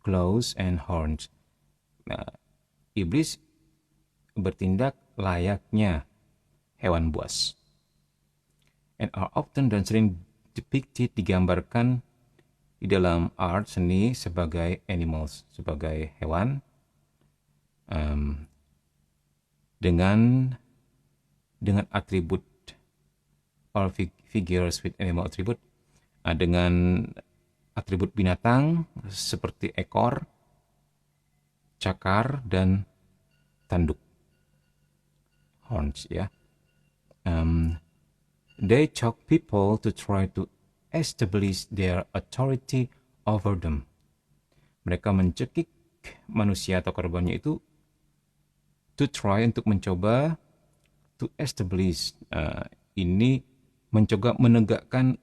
claws, and horns. Nah, iblis bertindak layaknya hewan buas. And are often dan sering depicted, digambarkan di dalam art seni sebagai animals, sebagai hewan, dengan atribut or figures with animal attribute, dengan atribut binatang seperti ekor, cakar, dan tanduk, horns, ya. They choke people to try to establish their authority over them. Mereka mencekik manusia atau korbannya itu to try, untuk mencoba, to establish, ini mencoba menegakkan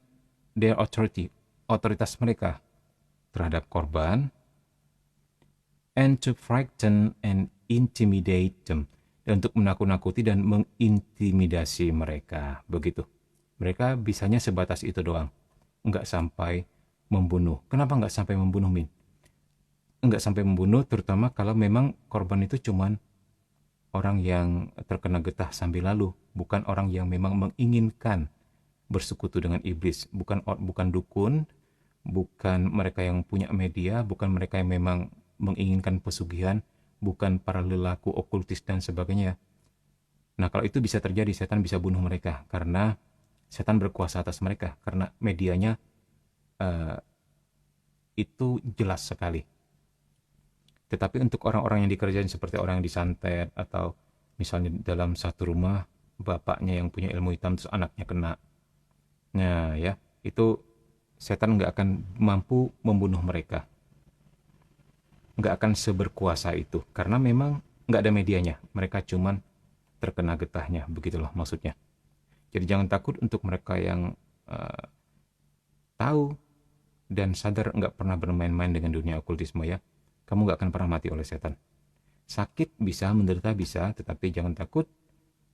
their authority, otoritas mereka terhadap korban, and to frighten and intimidate them, dan untuk menakut-nakuti dan mengintimidasi mereka. Begitu. Mereka bisanya sebatas itu doang, nggak sampai membunuh. Kenapa nggak sampai membunuh, Min? Nggak sampai membunuh, terutama kalau memang korban itu cuman orang yang terkena getah sambil lalu, bukan orang yang memang menginginkan bersekutu dengan iblis, bukan dukun, bukan mereka yang punya media, bukan mereka yang memang menginginkan pesugihan, bukan para lelaku okultis dan sebagainya. Nah, kalau itu bisa terjadi, setan bisa bunuh mereka karena setan berkuasa atas mereka, karena medianya itu jelas sekali. Tetapi untuk orang-orang yang dikerjain seperti orang yang disantet, atau misalnya dalam satu rumah bapaknya yang punya ilmu hitam terus anaknya kena, nah ya, itu setan nggak akan mampu membunuh mereka, nggak akan seberkuasa itu, karena memang nggak ada medianya, mereka cuman terkena getahnya, begitulah maksudnya. Jadi jangan takut untuk mereka yang tahu dan sadar nggak pernah bermain-main dengan dunia okultisme, ya. Kamu nggak akan pernah mati oleh setan. Sakit bisa, menderita bisa, tetapi jangan takut,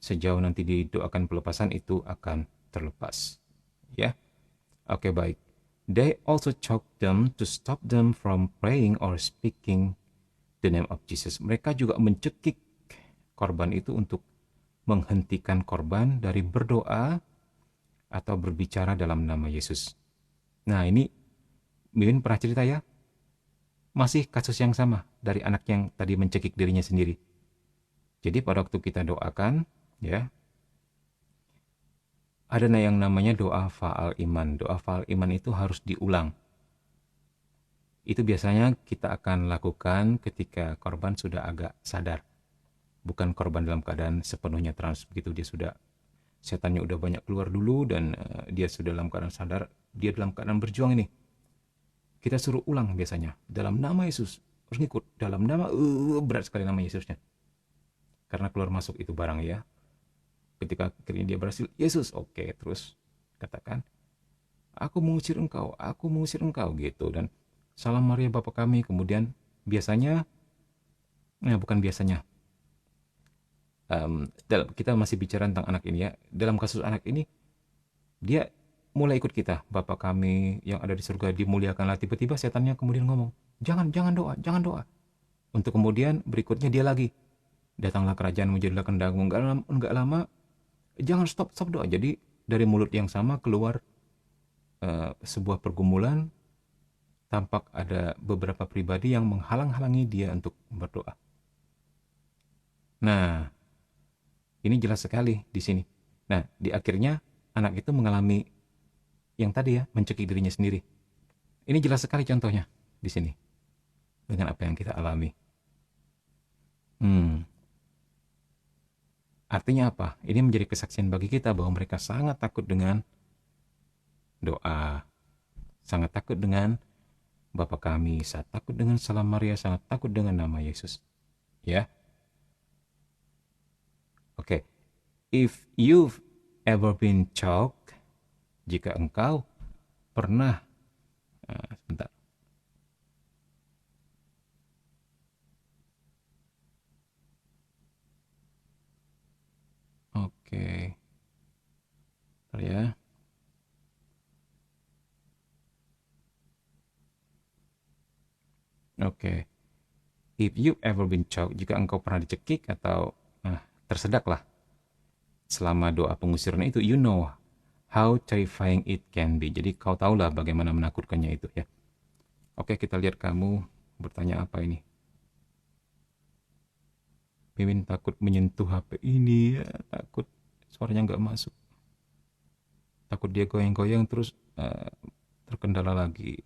sejauh nanti didoakan pelepasan itu akan terlepas, ya. Oke, baik. They also choke them to stop them from praying or speaking the name of Jesus. Mereka juga mencekik korban itu untuk menghentikan korban dari berdoa atau berbicara dalam nama Yesus. Nah, ini Mimin pernah cerita, ya, masih kasus yang sama dari anak yang tadi mencekik dirinya sendiri. Jadi pada waktu kita doakan, ya, ada yang namanya doa fa'al iman. Doa fa'al iman itu harus diulang. Itu biasanya kita akan lakukan ketika korban sudah agak sadar. Bukan korban dalam keadaan sepenuhnya trans, begitu dia sudah, setannya udah banyak keluar dulu dan dia sudah dalam keadaan sadar, dia dalam keadaan berjuang ini. Kita suruh ulang biasanya, dalam nama Yesus, harus ngikut, dalam nama, berat sekali nama Yesusnya. Karena keluar masuk itu barang ya. Ketika akhirnya dia berhasil, Yesus, oke, terus katakan, aku mengusir engkau gitu. Dan Salam Maria Bapa kami, kemudian biasanya, bukan biasanya, kita masih bicara tentang anak ini ya. Dalam kasus anak ini, dia mulai ikut kita, Bapa kami yang ada di surga dimuliakanlah. Tiba-tiba setannya kemudian ngomong, jangan doa. Untuk kemudian berikutnya dia lagi, datanglah kerajaan menjadilah kehendakmu. Enggak lama, jangan stop doa. Jadi dari mulut yang sama keluar sebuah pergumulan. Tampak ada beberapa pribadi yang menghalang-halangi dia untuk berdoa. Nah, ini jelas sekali di sini. Nah, di akhirnya anak itu mengalami yang tadi ya, mencekik dirinya sendiri. Ini jelas sekali contohnya di sini dengan apa yang kita alami. Artinya apa? Ini menjadi kesaksian bagi kita bahwa mereka sangat takut dengan doa, sangat takut dengan Bapa kami, sangat takut dengan Salam Maria, sangat takut dengan nama Yesus. Ya. Oke. If you've ever been choked, jika engkau pernah, sebentar. Oke. Bentar ya. Oke. If you've ever been choked, jika engkau pernah dicekik atau tersedaklah selama doa pengusiran itu, you know how terrifying it can be. Jadi kau tahulah bagaimana menakutkannya itu ya. Oke, kita lihat kamu bertanya apa ini. Mimin takut menyentuh HP ini ya, takut suaranya nggak masuk. Takut dia goyang-goyang terus terkendala lagi.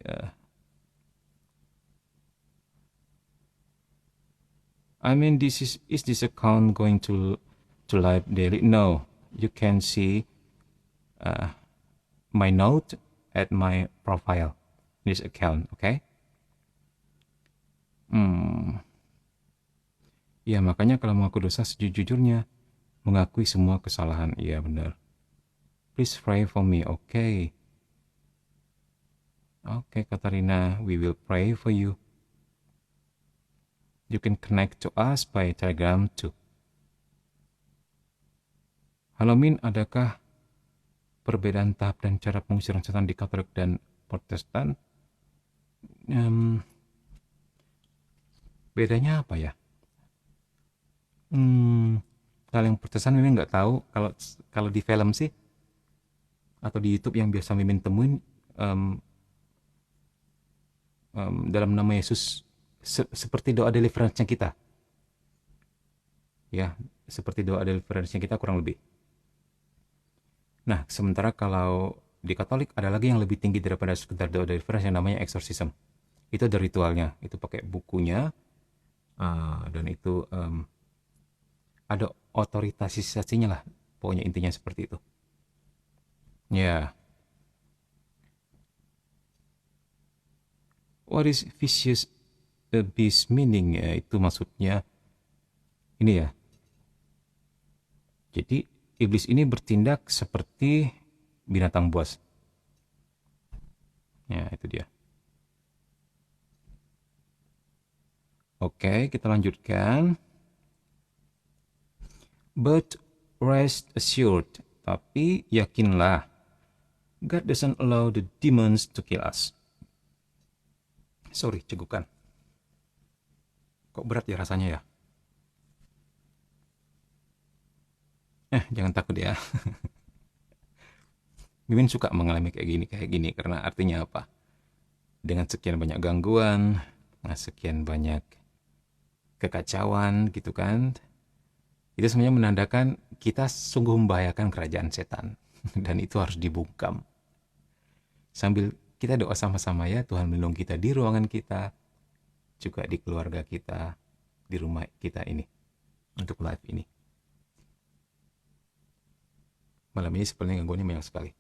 I mean, is this account going to live daily? No, you can see my note at my profile this account, okay? Ya, makanya kalau mengaku dosa sejujurnya, mengakui semua kesalahan. Iya benar. Please pray for me, okay? Okay, Katarina, we will pray for you. You can connect to us by Telegram too. Halo Min, adakah perbedaan tahap dan cara pengusiran setan di Katolik dan Protestan? Bedanya apa ya? Kalau yang Protestan Mimin nggak tahu. Kalau di film sih atau di YouTube yang biasa Mimin temuin, dalam nama Yesus, seperti doa deliverance-nya kita. Ya, seperti doa deliverance-nya kita kurang lebih. Nah, sementara kalau di Katolik ada lagi yang lebih tinggi daripada sekedar doa deliverance yang namanya exorcism. Itu ada ritualnya, itu pakai bukunya, dan itu ada otoritasisasinya lah. Pokoknya intinya seperti itu. Ya. What is vicious beast meaning? Ya, itu maksudnya ini ya. Jadi iblis ini bertindak seperti binatang buas. Ya, itu dia. Oke, kita lanjutkan. But rest assured, tapi yakinlah, God doesn't allow the demons to kill us. Sorry, cegukan. Kok berat ya rasanya ya? Jangan takut ya. Mimin suka mengalami kayak gini karena artinya apa? Dengan sekian banyak gangguan, Nah, sekian banyak kekacauan gitu kan. Itu sebenarnya menandakan kita sungguh membahayakan kerajaan setan. Dan itu harus dibungkam. Sambil kita doa sama-sama ya, Tuhan melindungi kita di ruangan kita, juga di keluarga kita, di rumah kita ini, untuk live ini. Malam ini sepertinya gangguannya banyak sekali.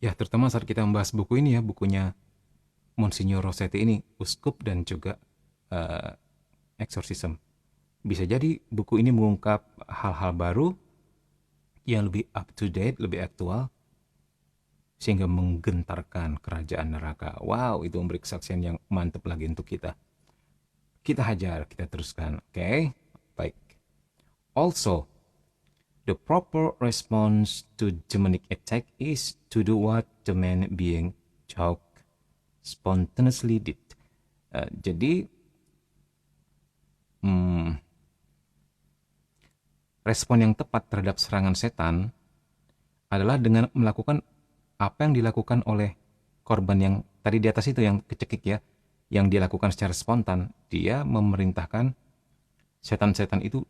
Ya, terutama saat kita membahas buku ini ya, bukunya Monsignor Rossetti ini, Uskup dan juga Exorcism. Bisa jadi buku ini mengungkap hal-hal baru yang lebih up to date, lebih aktual, sehingga menggentarkan kerajaan neraka. Wow, itu memberi kesaksian yang mantap lagi untuk kita. Kita hajar, kita teruskan. Oke, baik. Also, the proper response to demonic attack is to do what the man being choked spontaneously did. Jadi, respon yang tepat terhadap serangan setan adalah dengan melakukan apa yang dilakukan oleh korban yang tadi di atas itu, yang kecekik ya, yang dilakukan secara spontan. Dia memerintahkan setan-setan itu,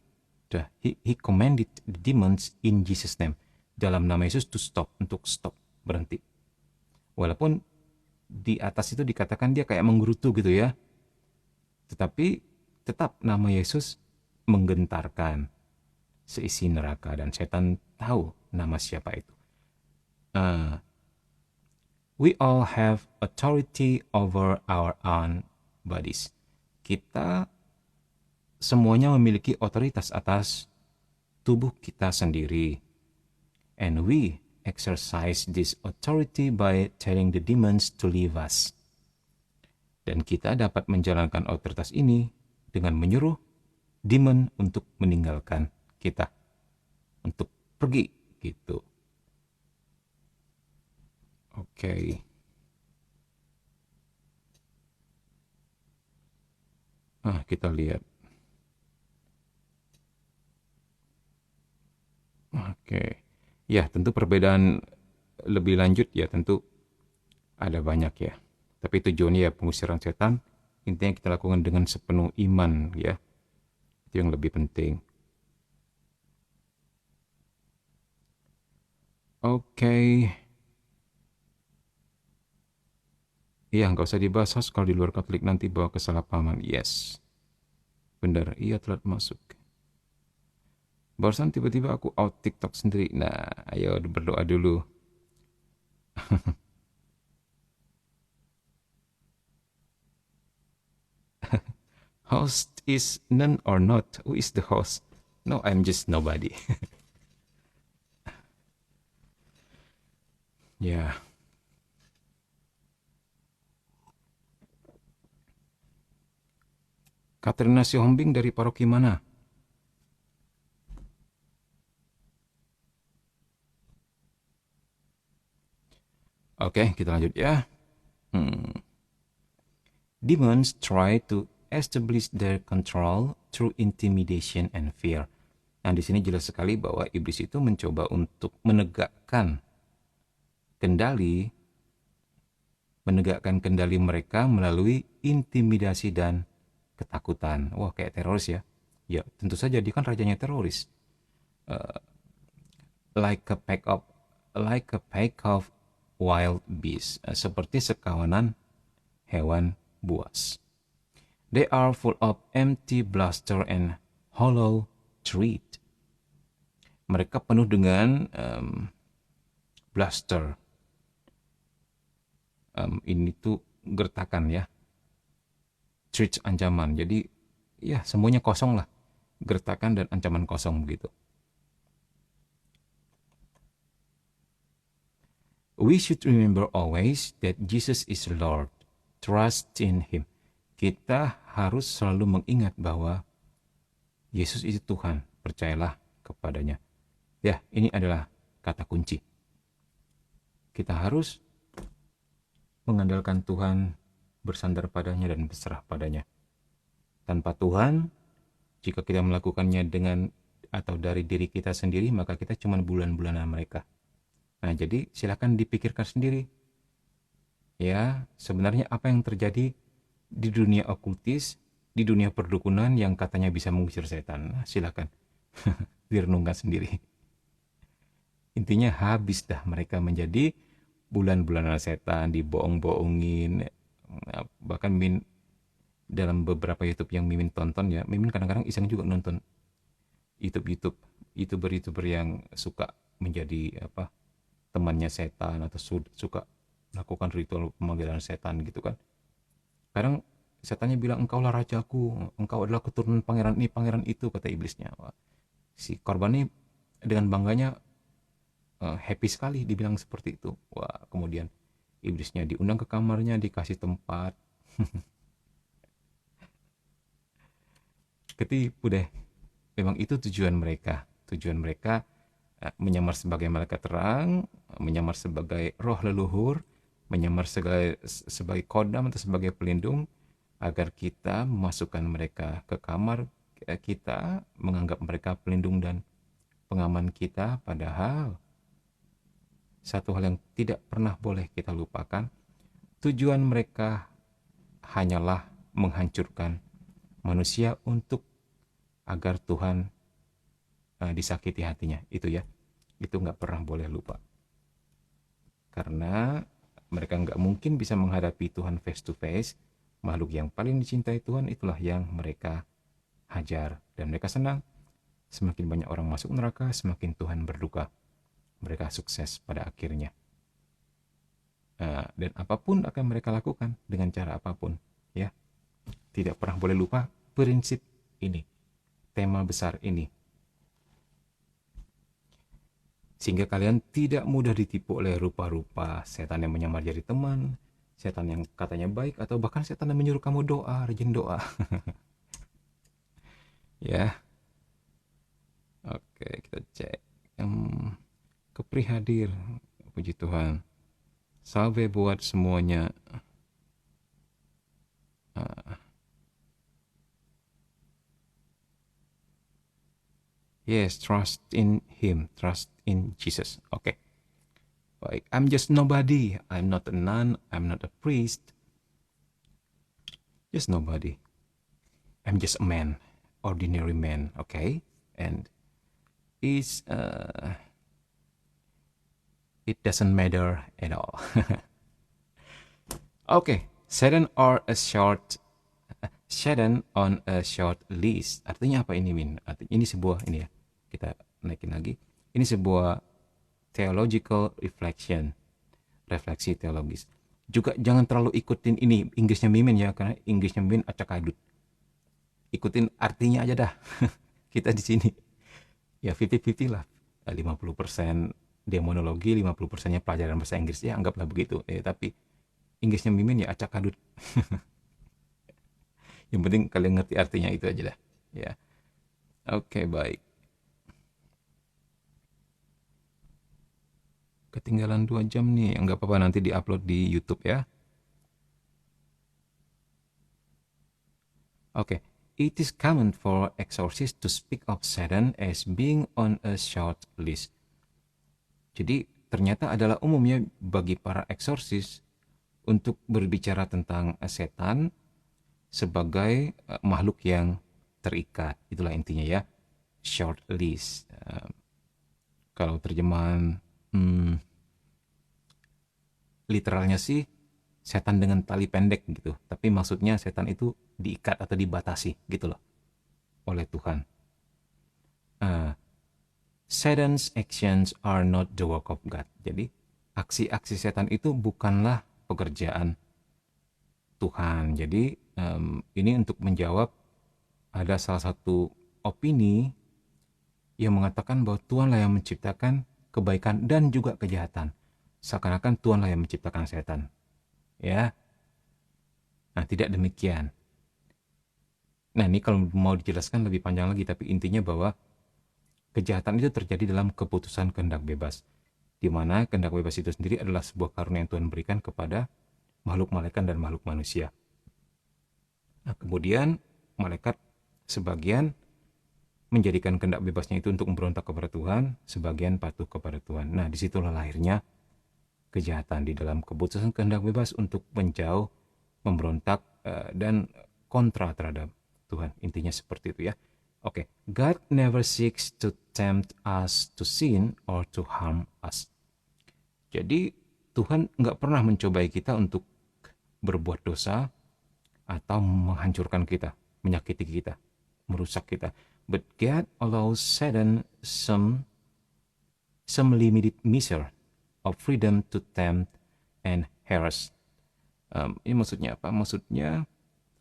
he commanded the demons in Jesus name, dalam nama Yesus, to stop, untuk stop, berhenti. Walaupun di atas itu dikatakan dia kayak menggerutu gitu ya, tetapi tetap nama Yesus menggentarkan seisi neraka, dan setan tahu nama siapa itu. We all have authority over our own bodies. Kita semuanya memiliki otoritas atas tubuh kita sendiri. And we exercise this authority by telling the demons to leave us. Dan kita dapat menjalankan otoritas ini dengan menyuruh demon untuk meninggalkan kita, untuk pergi gitu. Oke. Kita lihat. Oke. Ya, tentu perbedaan lebih lanjut ya, tentu ada banyak ya. Tapi tujuannya ya pengusiran setan, intinya kita lakukan dengan sepenuh iman ya. Itu yang lebih penting. Oke. Iya, nggak usah dibahas host, kalau di luar Katolik nanti bawa kesalahpahaman. Yes. Benar, iya telat masuk. Barusan tiba-tiba aku out TikTok sendiri. Nah, ayo berdoa dulu. Host is none or not. Who is the host? No, I'm just nobody. Ya. Katrina Sihombing dari paroki mana? Oke, kita lanjut ya. Demons try to establish their control through intimidation and fear. Nah, di sini jelas sekali bahwa iblis itu mencoba untuk menegakkan kendali mereka melalui intimidasi dan ketakutan. Wah, kayak teroris ya. Ya, tentu saja dia kan rajanya teroris. Like a pack of wild beasts, seperti sekawanan hewan buas. They are full of empty bluster and hollow threat. Mereka penuh dengan bluster. Ini tuh gertakan ya. Threat, ancaman. Jadi ya semuanya kosong lah. Gertakan dan ancaman kosong begitu. We should remember always that Jesus is Lord. Trust in Him. Kita harus selalu mengingat bahwa Yesus itu Tuhan. Percayalah kepadanya. Ya, ini adalah kata kunci. Kita harus mengandalkan Tuhan, bersandar padanya dan berserah padanya. Tanpa Tuhan, jika kita melakukannya dengan atau dari diri kita sendiri, maka kita cuma bulan-bulanan mereka. Nah, jadi silakan dipikirkan sendiri. Ya, sebenarnya apa yang terjadi di dunia okultis, di dunia perdukunan yang katanya bisa mengusir setan? Nah, silakan direnungkan sendiri. Intinya habis dah mereka menjadi bulan-bulanan setan, dibohong-bohongin. Nah, bahkan dalam beberapa YouTube yang Mimin tonton ya, Mimin kadang-kadang iseng juga nonton YouTube YouTuber yang suka menjadi apa, temannya setan atau suka melakukan ritual pemanggilan setan gitu kan. Kadang setannya bilang, engkaulah rajaku, engkau adalah keturunan pangeran ini, pangeran itu, kata iblisnya. Wah, si korban ini dengan bangganya happy sekali dibilang seperti itu. Wah, kemudian iblisnya diundang ke kamarnya, dikasih tempat, ketipu deh. Memang itu tujuan mereka. Tujuan mereka menyamar sebagai malaikat terang, menyamar sebagai roh leluhur, menyamar sebagai kodam atau sebagai pelindung, agar kita memasukkan mereka ke kamar kita, menganggap mereka pelindung dan pengaman kita. Padahal satu hal yang tidak pernah boleh kita lupakan, tujuan mereka hanyalah menghancurkan manusia untuk agar Tuhan disakiti hatinya. Itu ya, itu nggak pernah boleh lupa. Karena mereka nggak mungkin bisa menghadapi Tuhan face to face. Makhluk yang paling dicintai Tuhan itulah yang mereka hajar. Dan mereka senang. Semakin banyak orang masuk neraka, semakin Tuhan berduka. Mereka sukses pada akhirnya. Dan apapun akan mereka lakukan dengan cara apapun, ya. Tidak pernah boleh lupa prinsip ini, tema besar ini. Sehingga kalian tidak mudah ditipu oleh rupa-rupa setan yang menyamar jadi teman, setan yang katanya baik, atau bahkan setan yang menyuruh kamu doa, rajin doa. Ya, oke, kita cek. Keprihadir, puji Tuhan. Salve buat semuanya. Yes, trust in Him, trust in Jesus. Oke. Baik, I'm just nobody. I'm not a nun, I'm not a priest. Just nobody. I'm just a man, ordinary man, okay? And it doesn't matter at all. Okay, Satan on a short list. Artinya apa ini, Min? Artinya ini sebuah ini ya. Kita naikin lagi. Ini sebuah theological reflection, refleksi teologis. Juga jangan terlalu ikutin ini Inggrisnya Mimin ya, karena Inggrisnya Mimin acak adut. Ikutin artinya aja dah. Kita di sini ya 50-50 lah. 50% demonologi, 50%-nya pelajaran bahasa Inggris, ya anggaplah begitu. Tapi Inggrisnya Mimin ya acak adut. Yang penting kalian ngerti artinya, itu aja dah. Ya. Oke, baik. Ketinggalan 2 jam nih, nggak apa-apa, nanti diupload di YouTube ya. Oke. It is common for exorcists to speak of Satan as being on a short list. Jadi ternyata adalah umumnya bagi para eksorsis untuk berbicara tentang setan sebagai makhluk yang terikat. Itulah intinya ya, short list. Kalau terjemahan literalnya sih setan dengan tali pendek gitu. Tapi maksudnya setan itu diikat atau dibatasi gitu loh oleh Tuhan. Satan's actions are not the work of God. Jadi aksi-aksi setan itu bukanlah pekerjaan Tuhan. Jadi ini untuk menjawab ada salah satu opini yang mengatakan bahwa Tuhanlah yang menciptakan kebaikan dan juga kejahatan. Seakan-akan Tuhanlah yang menciptakan setan. Ya. Nah, tidak demikian. Nah, ini kalau mau dijelaskan lebih panjang lagi, tapi intinya bahwa kejahatan itu terjadi dalam keputusan kehendak bebas, di mana kehendak bebas itu sendiri adalah sebuah karunia yang Tuhan berikan kepada makhluk malaikat dan makhluk manusia. Nah, kemudian malaikat sebagian menjadikan kehendak bebasnya itu untuk memberontak kepada Tuhan, sebagian patuh kepada Tuhan. Nah, disitulah lahirnya kejahatan, di dalam keputusan kehendak bebas untuk menjauh, memberontak, dan kontra terhadap Tuhan. Intinya seperti itu ya. Oke, God never seeks to tempt us to sin or to harm us. Jadi Tuhan nggak pernah mencobai kita untuk berbuat dosa atau menghancurkan kita, menyakiti kita, merusak kita. But God allows Satan some limited measure of freedom to tempt and harass. Ini maksudnya apa? Maksudnya,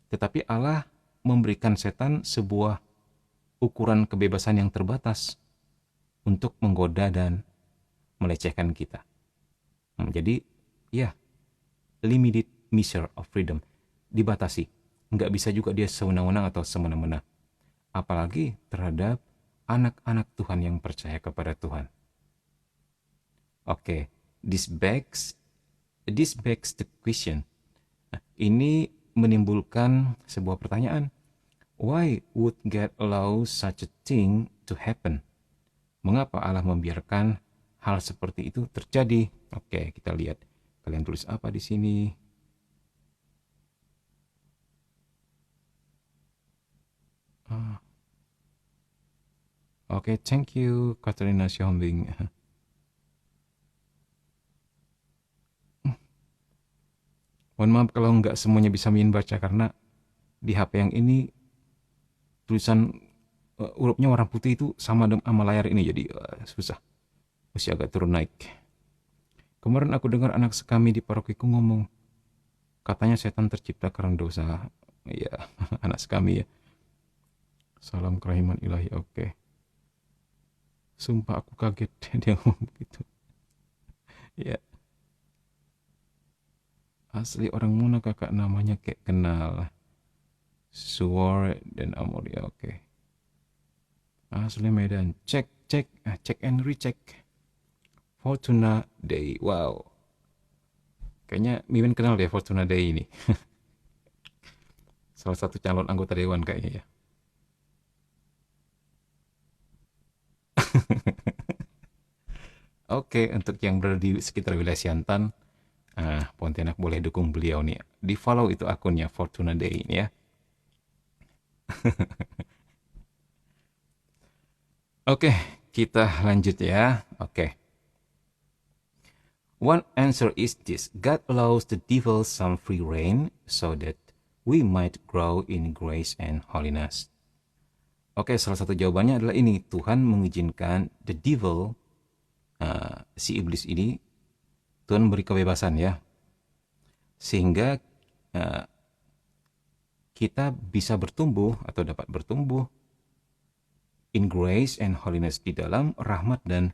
tetapi Allah memberikan setan sebuah ukuran kebebasan yang terbatas untuk menggoda dan melecehkan kita. Jadi, ya, limited measure of freedom, dibatasi. Nggak bisa juga dia sewenang-wenang atau semena-mena. Apalagi terhadap anak-anak Tuhan yang percaya kepada Tuhan. Oke, this begs the question. Ini menimbulkan sebuah pertanyaan. Why would God allow such a thing to happen? Mengapa Allah membiarkan hal seperti itu terjadi? Oke, kita lihat. Kalian tulis apa di sini? Oke, thank you Katrina Siombing. Mohon maaf kalau nggak semuanya bisa Min baca, karena di HP yang ini tulisan hurufnya warna putih itu sama layar ini, jadi susah. Mesti agak turun naik. Kemarin aku dengar anak sekami di parokiku ngomong, katanya setan tercipta karena dosa. Ya, anak sekami ya. Salam kerahiman ilahi. Oke. Sumpah aku kaget dia ngomong begitu. Ya. Asli orang mana kakak, namanya kayak kenal. Suwar dan Amoria. Oke. Asli Medan. Cek and recheck. Fortuna Day. Wow. Kayaknya Mimin kenal deh Fortuna Day ini. Salah satu calon anggota dewan kayaknya ya. Oke, untuk yang berada di sekitar wilayah Siantan, Pontianak boleh dukung beliau nih. Di follow itu akunnya Fortuna Day ini ya. Oke, kita lanjut ya. Oke. One answer is this: God allows the devil some free reign so that we might grow in grace and holiness. Oke, salah satu jawabannya adalah ini. Tuhan mengizinkan the devil, si iblis ini, Tuhan beri kebebasan ya, sehingga kita bisa bertumbuh atau dapat bertumbuh in grace and holiness, di dalam rahmat dan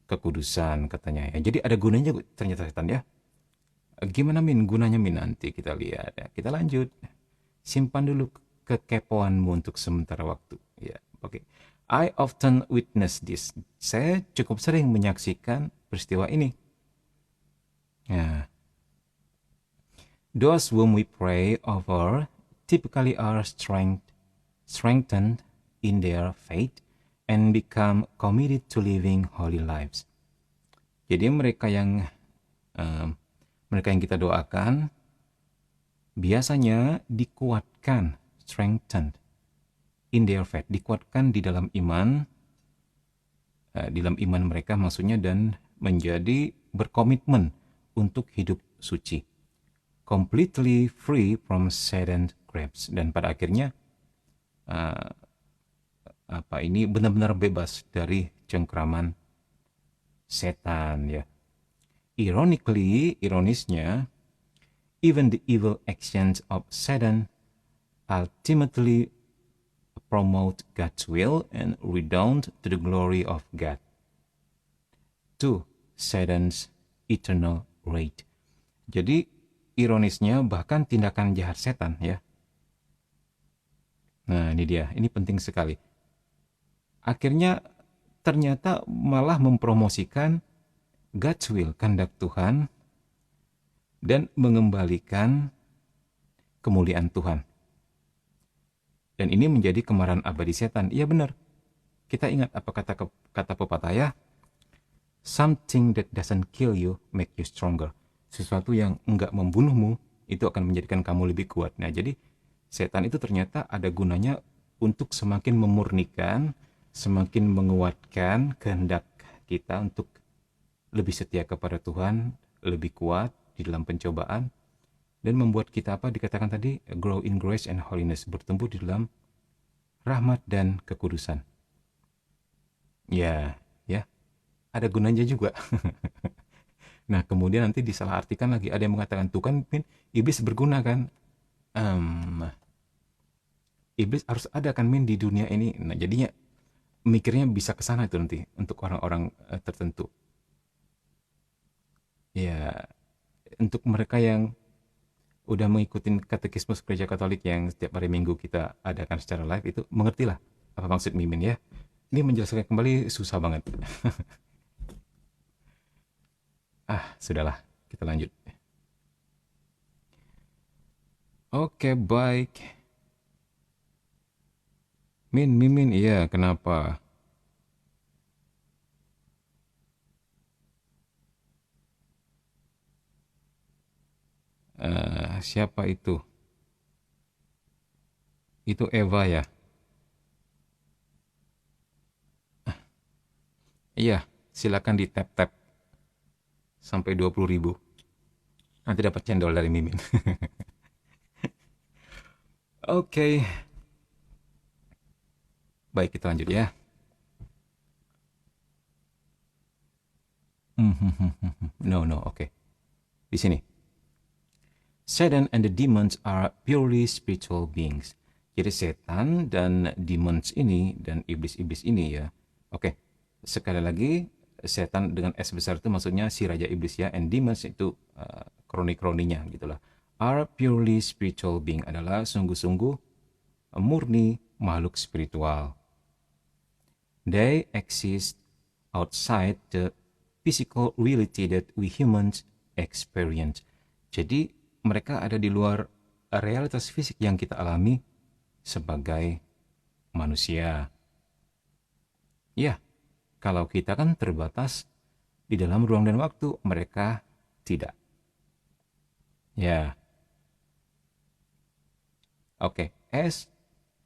kekudusan katanya ya. Jadi ada gunanya ternyata setan ya. Gimana Min gunanya Min? Nanti kita lihat ya. Kita lanjut. Simpan dulu kekepoanmu untuk sementara waktu ya. Oke. I often witness this. Saya cukup sering menyaksikan peristiwa ini. Ya. Those whom we pray over typically are strengthened in their faith and become committed to living holy lives. Jadi mereka yang kita doakan biasanya dikuatkan, strengthened in their faith, dikuatkan di dalam iman, mereka maksudnya, dan menjadi berkomitmen untuk hidup suci, completely free from Satan's grasp, dan pada akhirnya benar-benar bebas dari cengkraman setan ya. Ironisnya, even the evil actions of Satan ultimately promote God's will and redound to the glory of God, to Satan's eternal rage. Jadi ironisnya, bahkan tindakan jahat setan ya. Nah ini dia, ini penting sekali. Akhirnya ternyata malah mempromosikan God's will, kehendak Tuhan, dan mengembalikan kemuliaan Tuhan. Dan ini menjadi kemarahan abadi setan. Iya benar. Kita ingat apa kata pepatah ya. Something that doesn't kill you make you stronger. Sesuatu yang enggak membunuhmu itu akan menjadikan kamu lebih kuat. Nah, jadi setan itu ternyata ada gunanya untuk semakin memurnikan, semakin menguatkan kehendak kita untuk lebih setia kepada Tuhan, lebih kuat di dalam pencobaan, dan membuat kita apa dikatakan tadi, grow in grace and holiness, bertumbuh di dalam rahmat dan kekudusan. Ya, ya, ada gunanya juga. Nah, kemudian nanti disalahartikan lagi. Ada yang mengatakan, tuh kan iblis berguna kan? Iblis harus ada kan di dunia ini. Nah, jadinya mikirnya bisa ke sana itu nanti untuk orang-orang tertentu. Ya, untuk mereka yang udah mengikuti katekismus gereja Katolik yang setiap hari Minggu kita adakan secara live, itu mengertilah apa maksud Mimin ya. Ini menjelaskan kembali susah banget. Sudahlah, kita lanjut. Oke, baik. Mimin, iya, kenapa? Siapa itu? Itu Eva ya? Iya, silakan di tap-tap sampai 20.000. Nanti dapat cendol dari Mimin. Oke. Baik, kita lanjut ya. No, oke. Di sini. Satan and the demons are purely spiritual beings. Jadi setan dan demons ini dan iblis-iblis ini ya. Oke. Sekali lagi, setan dengan S besar itu maksudnya si raja iblis ya, and demons itu kroni-kroninya gitulah. Are purely spiritual being, adalah sungguh-sungguh murni makhluk spiritual. They exist outside the physical reality that we humans experience. Jadi mereka ada di luar realitas fisik yang kita alami sebagai manusia. Ya, kalau kita kan terbatas di dalam ruang dan waktu, mereka tidak. Ya. Oke, as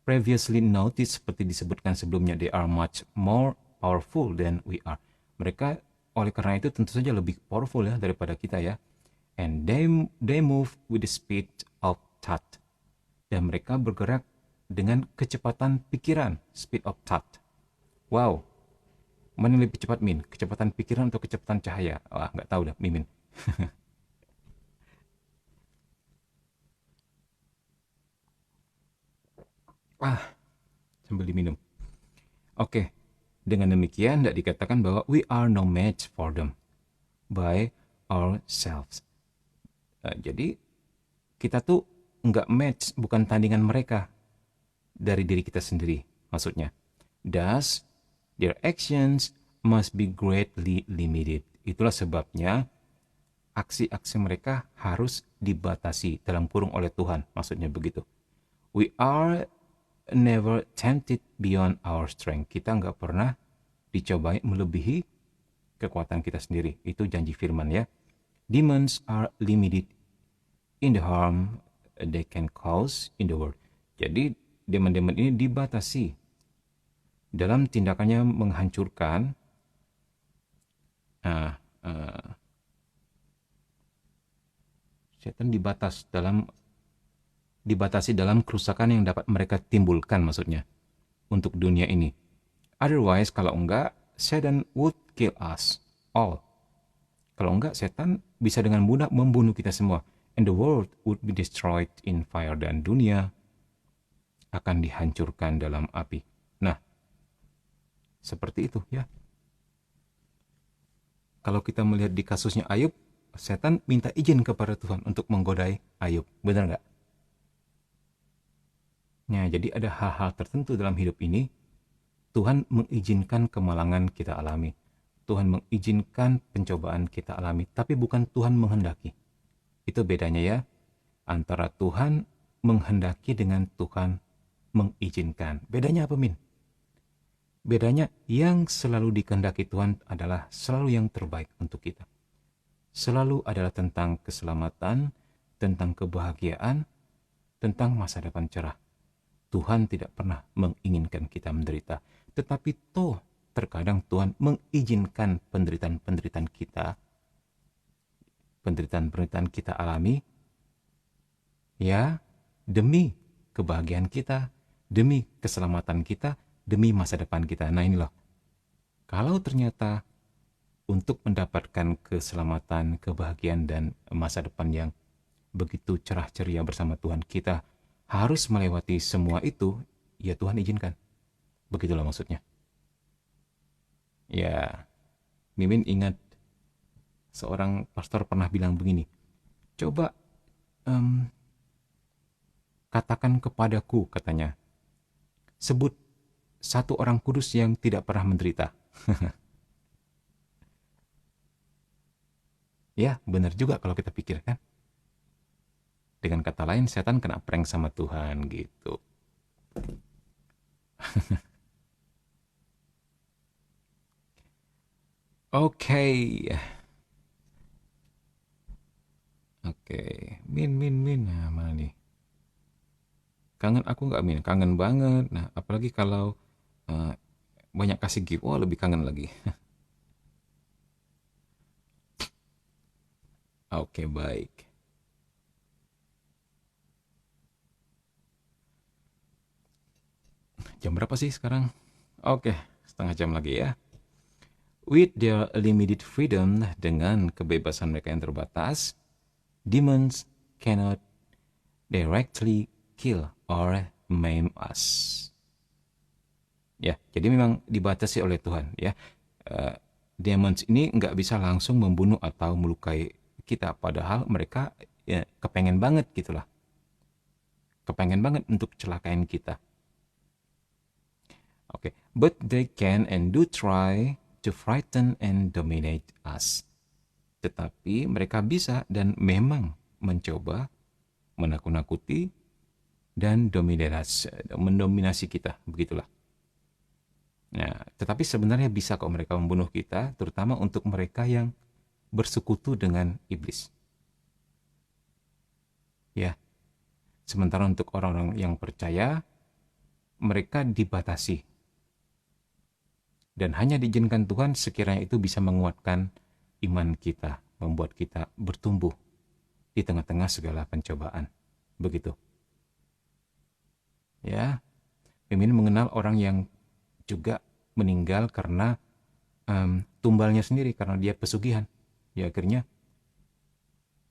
previously noted, seperti disebutkan sebelumnya, they are much more powerful than we are. Mereka oleh karena itu tentu saja lebih powerful ya daripada kita ya. And they move with the speed of thought. Dan mereka bergerak dengan kecepatan pikiran, speed of thought. Wow, mana yang lebih cepat Min? Kecepatan pikiran atau kecepatan cahaya? Wah, nggak tahu dah Mimin. Sambil diminum. Oke, dengan demikian tidak dikatakan bahwa we are no match for them by ourselves. Jadi kita tuh nggak match, bukan tandingan mereka dari diri kita sendiri, maksudnya. Thus, their actions must be greatly limited. Itulah sebabnya aksi-aksi mereka harus dibatasi dalam kurung oleh Tuhan, maksudnya begitu. We are never tempted beyond our strength. Kita nggak pernah dicobai melebihi kekuatan kita sendiri. Itu janji firman ya. Demons are limited in the harm they can cause in the world. Jadi demon-demon ini dibatasi dalam tindakannya menghancurkan. Setan dibatasi dalam kerusakan yang dapat mereka timbulkan, maksudnya untuk dunia ini. Otherwise, kalau enggak, Satan would kill us all. Kalau enggak, setan bisa dengan mudah membunuh kita semua. And the world would be destroyed in fire. Dan dunia akan dihancurkan dalam api. Nah, seperti itu ya. Kalau kita melihat di kasusnya Ayub, setan minta izin kepada Tuhan untuk menggodai Ayub. Benar nggak? Nah, jadi ada hal-hal tertentu dalam hidup ini, Tuhan mengizinkan kemalangan kita alami. Tuhan mengizinkan pencobaan kita alami, tapi bukan Tuhan menghendaki. Itu bedanya ya, antara Tuhan menghendaki dengan Tuhan mengizinkan. Bedanya apa, Min? Bedanya, yang selalu dikehendaki Tuhan adalah selalu yang terbaik untuk kita. Selalu adalah tentang keselamatan, tentang kebahagiaan, tentang masa depan cerah. Tuhan tidak pernah menginginkan kita menderita. Tetapi terkadang Tuhan mengizinkan penderitaan-penderitaan kita, penderitaan-penderitaan kita alami, ya, demi kebahagiaan kita, demi keselamatan kita, demi masa depan kita. Nah ini loh, kalau ternyata untuk mendapatkan keselamatan, kebahagiaan, dan masa depan yang begitu cerah ceria bersama Tuhan, kita harus melewati semua itu, ya Tuhan izinkan. Begitulah maksudnya. Ya, Mimin ingat seorang pastor pernah bilang begini, coba katakan kepadaku, katanya, sebut satu orang kudus yang tidak pernah menderita. Ya, benar juga kalau kita pikirkan. Dengan kata lain, setan kena prank sama Tuhan gitu. Oke. Oke. Min. Nah, mana nih? Kangen aku nggak, Min? Kangen banget. Nah, apalagi kalau banyak kasih gift. Oh, lebih kangen lagi. Oke, baik. Jam berapa sih sekarang? Oke, setengah jam lagi ya. With their limited freedom, dengan kebebasan mereka yang terbatas, demons cannot directly kill or maim us. Ya, jadi memang dibatasi oleh Tuhan ya. Demons ini nggak bisa langsung membunuh atau melukai kita, padahal mereka ya, kepengen banget gitulah. Kepengen banget untuk celakain kita. Oke, but they can and do try to frighten and dominate us. Tetapi mereka bisa dan memang mencoba menakut-nakuti dan mendominasi kita, begitulah. Nah, tetapi sebenarnya bisa kok mereka membunuh kita, terutama untuk mereka yang bersekutu dengan iblis. Ya, sementara untuk orang-orang yang percaya, mereka dibatasi. Dan hanya diizinkan Tuhan sekiranya itu bisa menguatkan iman kita, membuat kita bertumbuh di tengah-tengah segala pencobaan. Begitu. Ya, Mimin mengenal orang yang juga meninggal karena tumbalnya sendiri, karena dia pesugihan. Ya akhirnya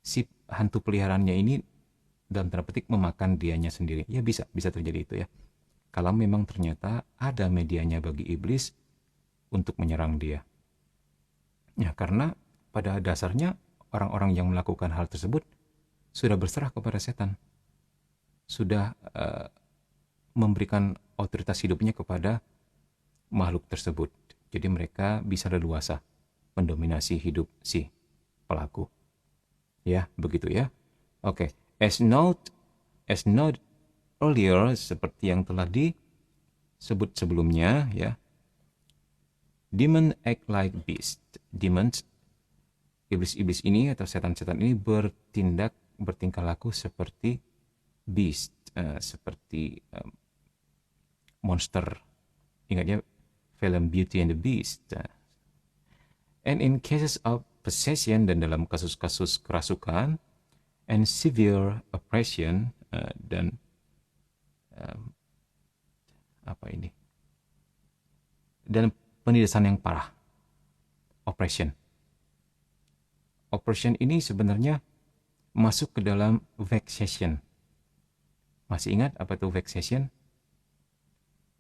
si hantu peliharaannya ini dalam tanda petik memakan dianya sendiri. Ya bisa terjadi itu ya. Kalau memang ternyata ada medianya bagi iblis untuk menyerang dia. Ya karena pada dasarnya orang-orang yang melakukan hal tersebut sudah berserah kepada setan. Sudah memberikan otoritas hidupnya kepada makhluk tersebut. Jadi mereka bisa leluasa mendominasi hidup si pelaku. Ya, begitu ya. Oke, as note earlier, seperti yang telah disebut sebelumnya ya. Demon act like beast. Demons, iblis-iblis ini atau setan-setan ini bertingkah laku seperti beast, seperti monster. Ingatnya film Beauty and the Beast. And in cases of possession, dan dalam kasus-kasus kerasukan and severe oppression, dan dan penindasan yang parah, oppression ini sebenarnya masuk ke dalam vexation. Masih ingat apa itu vexation?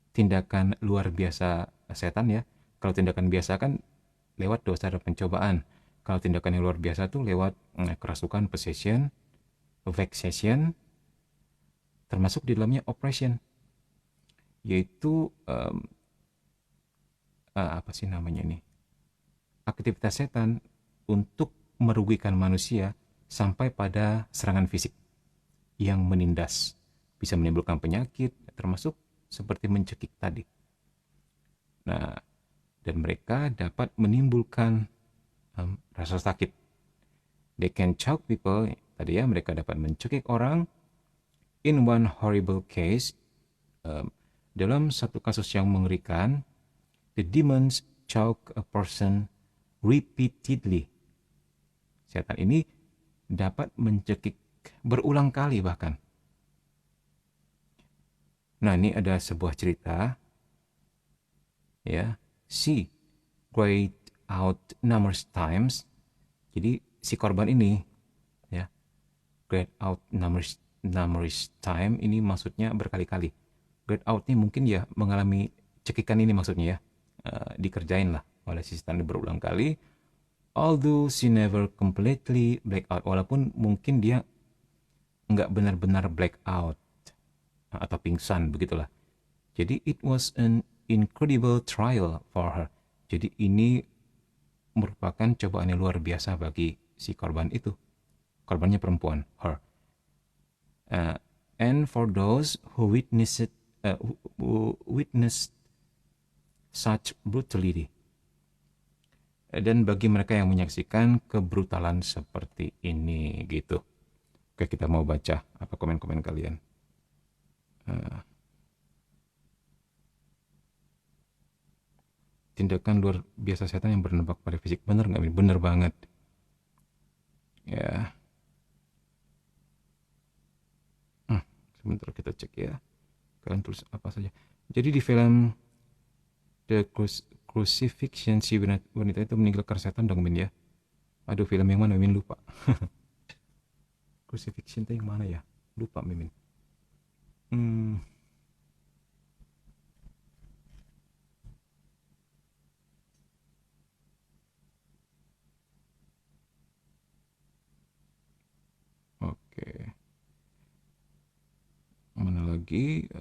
Tindakan luar biasa setan ya. Kalau tindakan biasa kan lewat dosa dan pencobaan. Kalau tindakan yang luar biasa tuh lewat kerasukan, possession, vexation, termasuk di dalamnya oppression, yaitu aktivitas setan untuk merugikan manusia sampai pada serangan fisik yang menindas, bisa menimbulkan penyakit, termasuk seperti mencekik tadi. Nah, dan mereka dapat menimbulkan rasa sakit. They can choke people. Tadi ya, mereka dapat mencekik orang. In one horrible case, dalam satu kasus yang mengerikan, the demons choke a person repeatedly. Setan ini dapat mencekik berulang kali bahkan. Nah, ini ada sebuah cerita, ya. She cried out numerous times. Jadi si korban ini, ya, cried out numerous time, ini maksudnya berkali-kali. Cried out ini mungkin ya mengalami cekikan ini maksudnya ya. Dikerjain lah oleh si setan berulang kali. Although she never completely black out, walaupun mungkin dia nggak benar-benar black out atau pingsan begitulah. Jadi it was an incredible trial for her. Jadi ini merupakan cobaan yang luar biasa bagi si korban itu. Korbannya perempuan, her. And for those who witnessed such brutality. Dan bagi mereka yang menyaksikan kebrutalan seperti ini gitu. Oke, kita mau baca apa komen-komen kalian. Tindakan luar biasa setan yang berdampak pada fisik. Bener nggak? Bener banget. Ya. Sebentar kita cek ya. Kalian tulis apa saja. Jadi di film The Crucifixion, si wanita itu meninggal karena setan dong, Min ya. Aduh, film yang mana, Min? Lupa. Crucifixion itu yang mana ya? Lupa, Mimin. Oke. Mana lagi?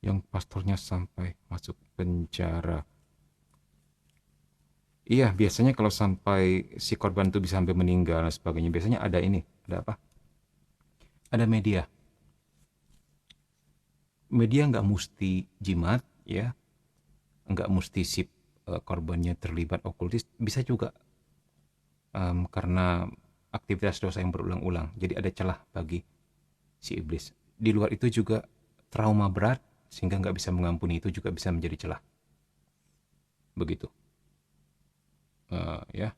Yang pastornya sampai masuk penjara. Iya, biasanya kalau sampai si korban itu bisa sampai meninggal dan sebagainya, biasanya ada ini, ada apa? Ada media. Media nggak mesti jimat, ya, nggak mesti si korbannya terlibat okultis, bisa juga karena aktivitas dosa yang berulang-ulang. Jadi ada celah bagi si iblis. Di luar itu juga trauma berat sehingga nggak bisa mengampuni, itu juga bisa menjadi celah. Begitu. Ya.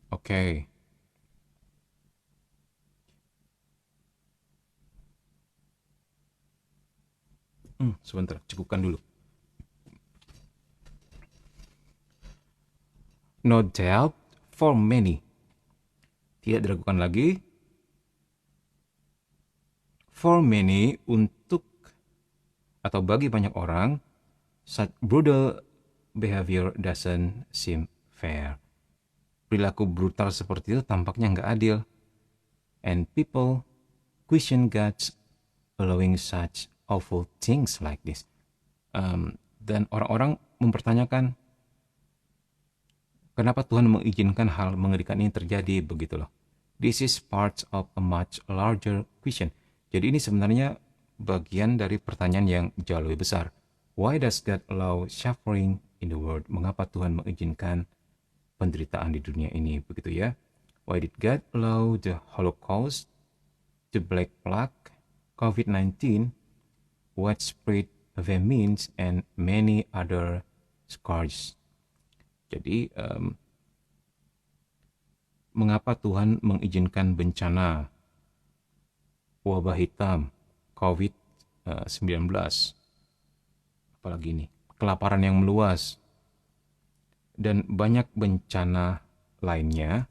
Oke. Sebentar, cukupkan dulu. No doubt for many. Tidak diragukan lagi. For many, untuk atau bagi banyak orang, such brutal behavior doesn't seem fair. Perilaku brutal seperti itu tampaknya nggak adil. And people question God's allowing such awful things like this. Dan orang-orang mempertanyakan kenapa Tuhan mengizinkan hal mengerikan ini terjadi, begitu loh. This is part of a much larger question. Jadi ini sebenarnya bagian dari pertanyaan yang jauh lebih besar. Why does God allow suffering in the world? Mengapa Tuhan mengizinkan penderitaan di dunia ini, begitu ya? Why did God allow the Holocaust, the Black Plague, COVID-19, widespread famines, and many other scourges? Jadi, mengapa Tuhan mengizinkan bencana, wabah hitam, COVID-19, apalagi ini, kelaparan yang meluas, dan banyak bencana lainnya.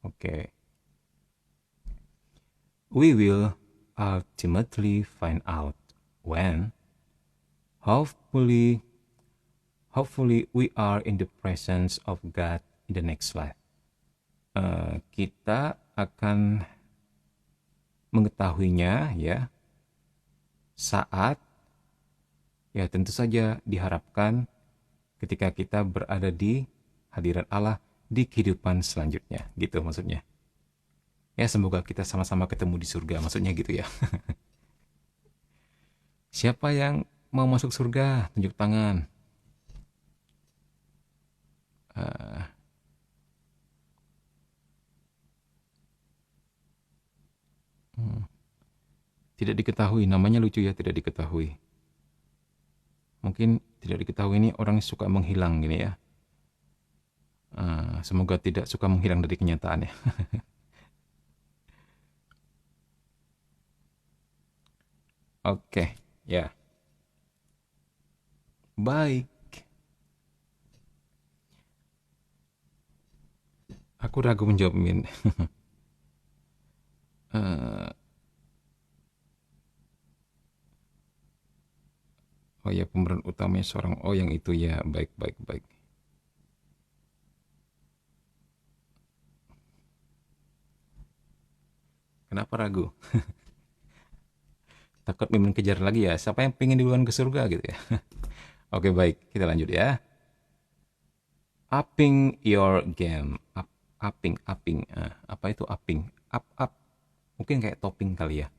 Oke. We will ultimately find out when, hopefully we are in the presence of God in the next life. Kita akan mengetahuinya ya saat, ya tentu saja diharapkan ketika kita berada di hadirat Allah di kehidupan selanjutnya. Gitu maksudnya. Ya semoga kita sama-sama ketemu di surga, maksudnya gitu ya. Siapa yang mau masuk surga? Tunjuk tangan. Eh, hmm, Tidak diketahui, namanya lucu ya, tidak diketahui. Mungkin tidak diketahui ini orang suka menghilang gini ya. Semoga tidak suka menghilang dari kenyataan ya. Oke, ya. Baik. Aku ragu menjawab Min. Eh, oh ya, pemeran utamanya seorang oh yang itu ya, baik baik baik. Kenapa ragu? Takut Mimin kejar lagi ya. Siapa yang pengen duluan ke surga gitu ya? Oke baik, kita lanjut ya. Upping your game. Upping. Apa itu upping? Up. Mungkin kayak topping kali ya.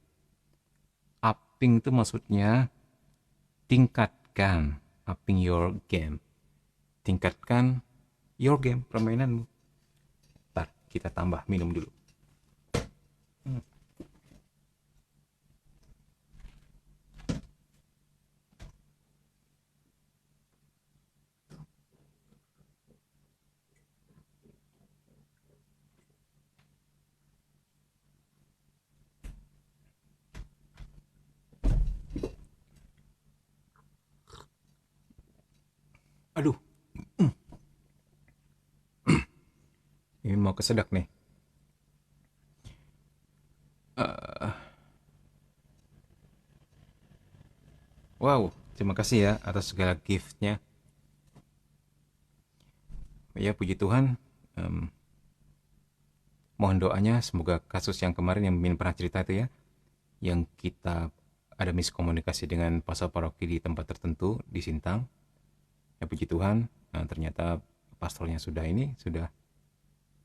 Upping itu maksudnya tingkatkan. Upping your game. Tingkatkan your game, permainanmu. Ntar kita tambah minum dulu. Hmm. Aduh, ini mau kesedak nih. Eh, wow, terima kasih ya atas segala giftnya. Ya puji Tuhan. em, Mohon doanya semoga kasus yang kemarin yang Min pernah cerita itu ya, yang kita ada miskomunikasi dengan pastor paroki di tempat tertentu di Sintang. Ya puji Tuhan, ternyata pastornya sudah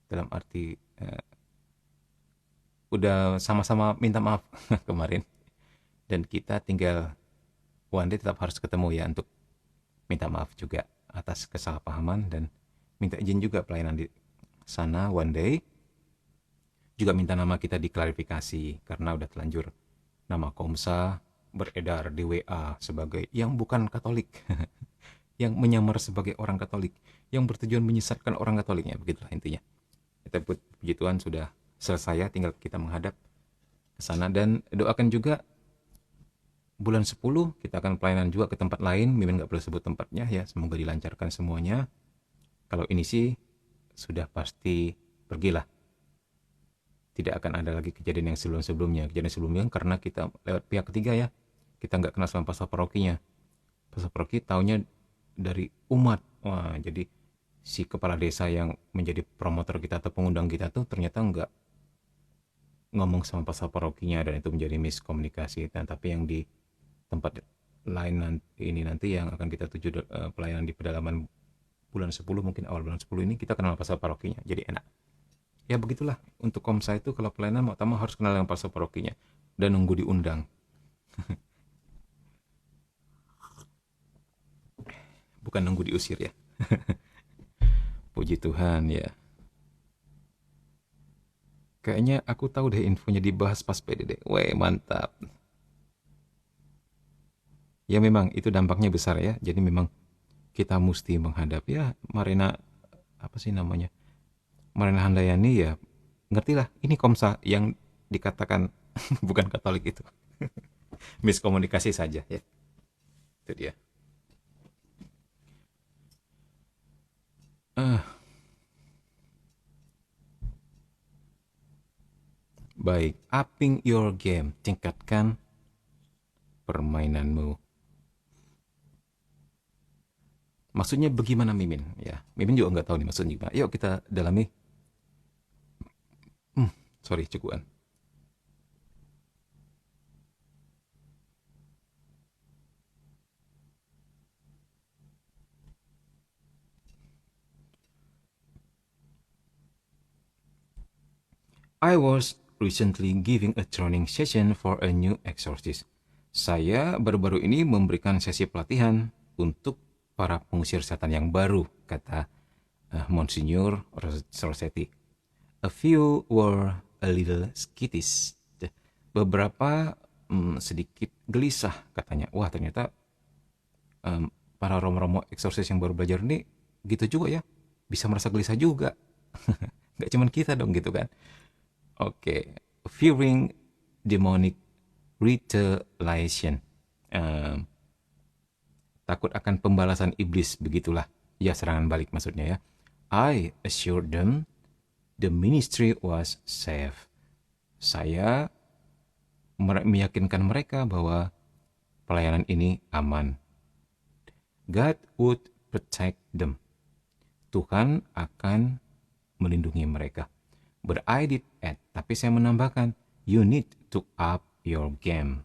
dalam arti udah sama-sama minta maaf kemarin, dan kita tinggal one day tetap harus ketemu ya untuk minta maaf juga atas kesalahpahaman, dan minta izin juga pelayanan di sana one day, juga minta nama kita diklarifikasi karena udah telanjur nama Komsa beredar di WA sebagai yang bukan Katolik, yang menyamar sebagai orang Katolik, yang bertujuan menyesatkan orang Katoliknya, begitulah intinya. Kita puji Tuhan sudah selesai ya, tinggal kita menghadap ke sana, dan doakan juga bulan 10 kita akan pelayanan juga ke tempat lain. Mimin nggak perlu sebut tempatnya ya, semoga dilancarkan semuanya. Kalau ini sih sudah pasti pergilah, tidak akan ada lagi kejadian yang sebelumnya karena kita lewat pihak ketiga ya, kita nggak kenal sama pastor parokinya. Pastor paroki taunya dari umat. Wah, jadi si kepala desa yang menjadi promotor kita atau pengundang kita tuh ternyata nggak ngomong sama pastor parokinya, dan itu menjadi miskomunikasi. Dan tapi yang di tempat lain nanti yang akan kita tuju pelayanan di pedalaman bulan 10, mungkin awal bulan 10 ini kita kenal pastor parokinya, jadi enak. Ya begitulah, untuk komsa itu kalau pelayanan pertama harus kenal dengan pastor parokinya dan nunggu diundang, bukan nunggu diusir ya. Puji Tuhan ya. Kayaknya aku tahu deh infonya dibahas pas PDD. Weh, mantap. Ya memang itu dampaknya besar ya. Jadi memang kita mesti menghadap ya Marina, apa sih namanya? Marina Handayani ya. Ngertilah, ini Komsa yang dikatakan bukan Katolik itu. Miskomunikasi saja ya. Itu dia. Ah, baik. Upping your game. Tingkatkan permainanmu. Maksudnya bagaimana Mimin? Ya, Mimin juga nggak tahu nih maksudnya gimana. Yuk kita dalami. Hmm, sorry, cukupan. I was recently giving a training session for a new exorcist. Saya baru-baru ini memberikan sesi pelatihan untuk para pengusir setan yang baru, kata Monsignor Rossetti. A few were a little skittish. Beberapa sedikit gelisah, katanya. Wah, ternyata para romo-romo eksorsis yang baru belajar ini gitu juga ya. Bisa merasa gelisah juga. Gak cuman kita dong gitu kan. Oke. Fearing demonic retaliation. Takut akan pembalasan iblis, begitulah. Ya, serangan balik maksudnya ya. I assured them the ministry was safe. Saya meyakinkan mereka bahwa pelayanan ini aman. God would protect them. Tuhan akan melindungi mereka. But I did add, tapi saya menambahkan, you need to up your game.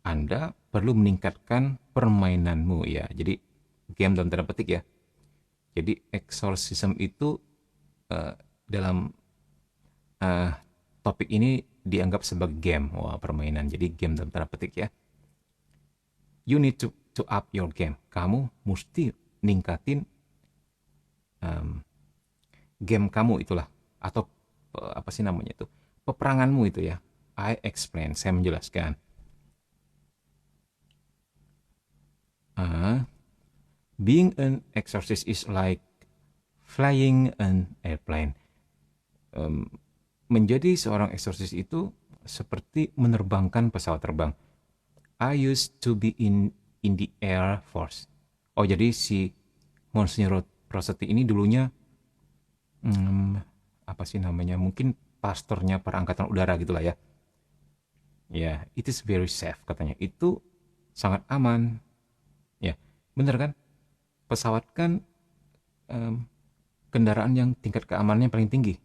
Anda perlu meningkatkan permainanmu ya. Jadi game dalam tanda petik ya. Jadi exorcism itu dalam topik ini dianggap sebagai game, wah permainan. Jadi game dalam tanda petik ya. You need to up your game. Kamu mesti ningkatin game kamu itulah, atau apa sih namanya itu, peperanganmu itu ya. I explain, saya menjelaskan. Being an exorcist is like flying an airplane. Menjadi seorang eksorsis itu seperti menerbangkan pesawat terbang. I used to be in the Air Force. Oh, jadi si Monsignor Rossetti ini dulunya apa sih namanya? Mungkin pastornya para angkatan udara gitulah ya. Ya, it is very safe katanya. Itu sangat aman. Ya, bener kan? Pesawat kan kendaraan yang tingkat keamanannya paling tinggi.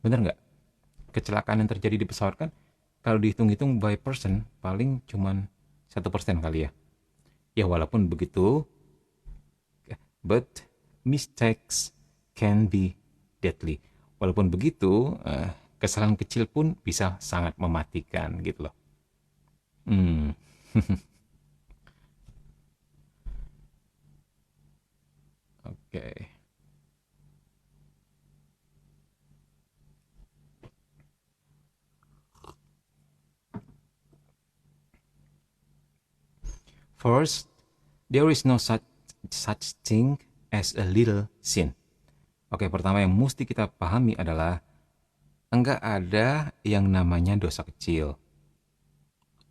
Bener nggak? Kecelakaan yang terjadi di pesawat kan kalau dihitung-hitung by person paling cuman 1% kali ya. Ya walaupun begitu, but mistakes can be deadly. Walaupun begitu, kesalahan kecil pun bisa sangat mematikan gitu loh. Oke. First, there is no such thing as a little sin. Oke, pertama yang mesti kita pahami adalah enggak ada yang namanya dosa kecil.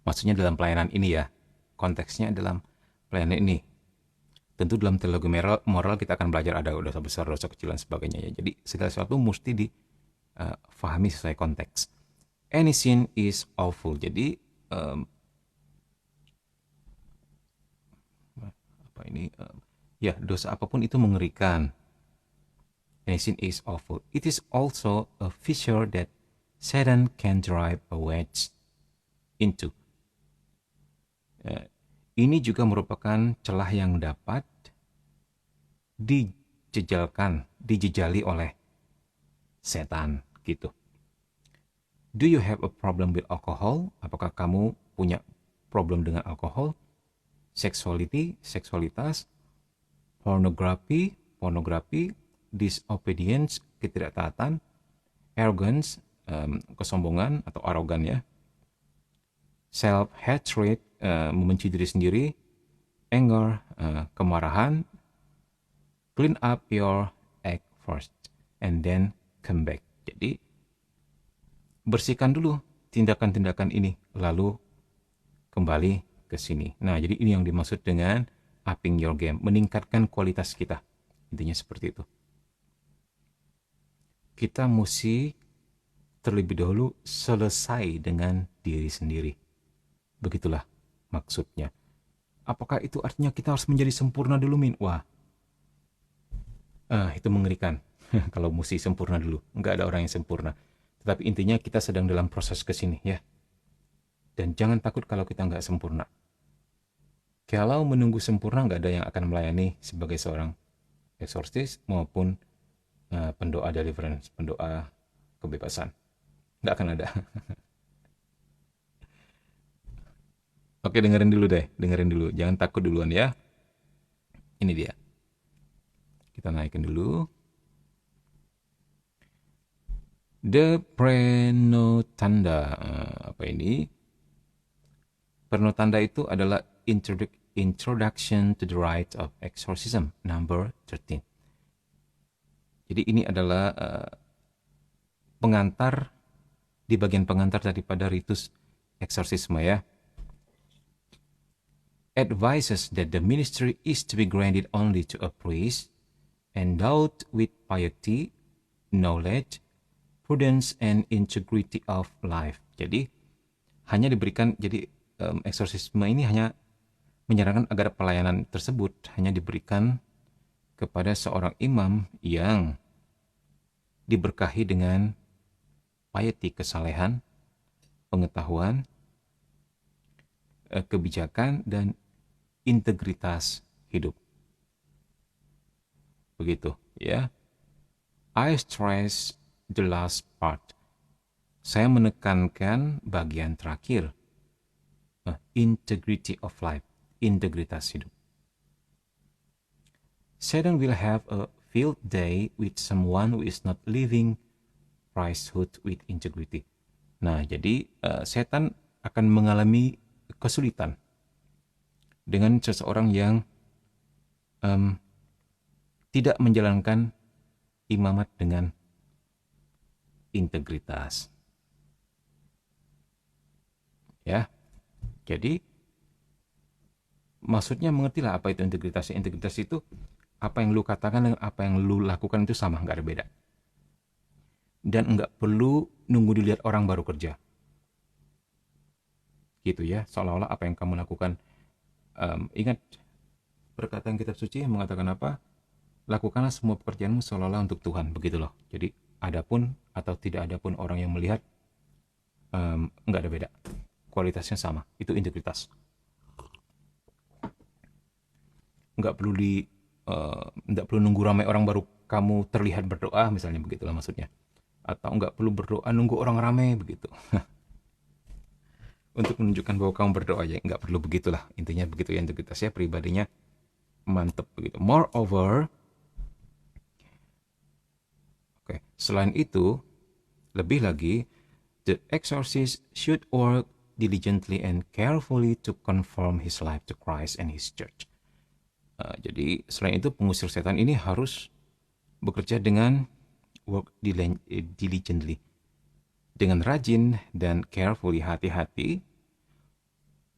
Maksudnya dalam pelayanan ini ya. Konteksnya dalam pelayanan ini. Tentu dalam teologi moral kita akan belajar ada dosa besar, dosa kecil dan sebagainya ya. Jadi segala sesuatu mesti difahami sesuai konteks. Any sin is awful. Jadi ya dosa apapun itu mengerikan. Any sin is awful. It is also a fissure that Satan can drive a wedge into. Ini juga merupakan celah yang dapat dijejali oleh setan gitu. Do you have a problem with alcohol? Apakah kamu punya problem dengan alkohol? Seksualitas, pornografi, disobedience, ketidaktaatan, arrogance, kesombongan atau arogan ya, self-hatred, membenci diri sendiri, anger, kemarahan. Clean up your act first and then come back. Jadi bersihkan dulu tindakan-tindakan ini lalu kembali ke sini. Nah, jadi ini yang dimaksud dengan upping your game, meningkatkan kualitas kita. Intinya seperti itu. Kita mesti terlebih dahulu selesai dengan diri sendiri. Begitulah maksudnya. Apakah itu artinya kita harus menjadi sempurna dulu, Min? Wah, itu mengerikan. Kalau mesti sempurna dulu. Nggak ada orang yang sempurna. Tetapi intinya kita sedang dalam proses ke sini ya. Dan jangan takut kalau kita nggak sempurna. Kalau menunggu sempurna, nggak ada yang akan melayani sebagai seorang eksorsis maupun pendoa deliverance, pendoa kebebasan. Nggak akan ada. Oke, dengerin dulu deh. Dengerin dulu. Jangan takut duluan ya. Ini dia. Kita naikin dulu. The Pranotanda. Apa ini? Pranotanda itu adalah Introduction to the Rite of Exorcism, number 13. Jadi ini adalah pengantar, di bagian pengantar daripada ritus eksorsisme ya. Advises that the ministry is to be granted only to a priest, endowed with piety, knowledge, prudence, and integrity of life. Jadi hanya diberikan, jadi eksorsisme ini hanya menyarankan agar pelayanan tersebut hanya diberikan kepada seorang imam yang diberkahi dengan piety, kesalehan, pengetahuan, kebijakan, dan integritas hidup. Begitu ya. I stress the last part. Saya menekankan bagian terakhir. Integrity of life, integritas hidup. Satan will have a field day with someone who is not living priesthood with integrity. Nah, jadi setan akan mengalami kesulitan dengan seseorang yang tidak menjalankan imamat dengan integritas. Ya, jadi maksudnya mengertilah apa itu integritas. Integritas itu apa yang lu katakan dan apa yang lu lakukan itu sama, nggak ada beda. Dan nggak perlu nunggu dilihat orang baru kerja. Gitu ya, seolah-olah apa yang kamu lakukan. Ingat perkataan kitab suci yang mengatakan apa? Lakukanlah semua pekerjaanmu seolah-olah untuk Tuhan. Begitu loh. Jadi adapun atau tidak adapun orang yang melihat, nggak ada beda. Kualitasnya sama. Itu integritas. Nggak perlu nunggu ramai orang baru kamu terlihat berdoa, misalnya, begitulah maksudnya. Atau nggak perlu berdoa nunggu orang ramai, begitu. Untuk menunjukkan bahwa kamu berdoa, ya nggak perlu begitulah. Intinya begitu ya, integritasnya, pribadinya mantep begitu. Moreover, selain itu, lebih lagi, the exorcist should work diligently and carefully to conform his life to Christ and his church. Jadi selain itu, pengusir setan ini harus bekerja dengan work diligently, dengan rajin dan carefully, hati-hati,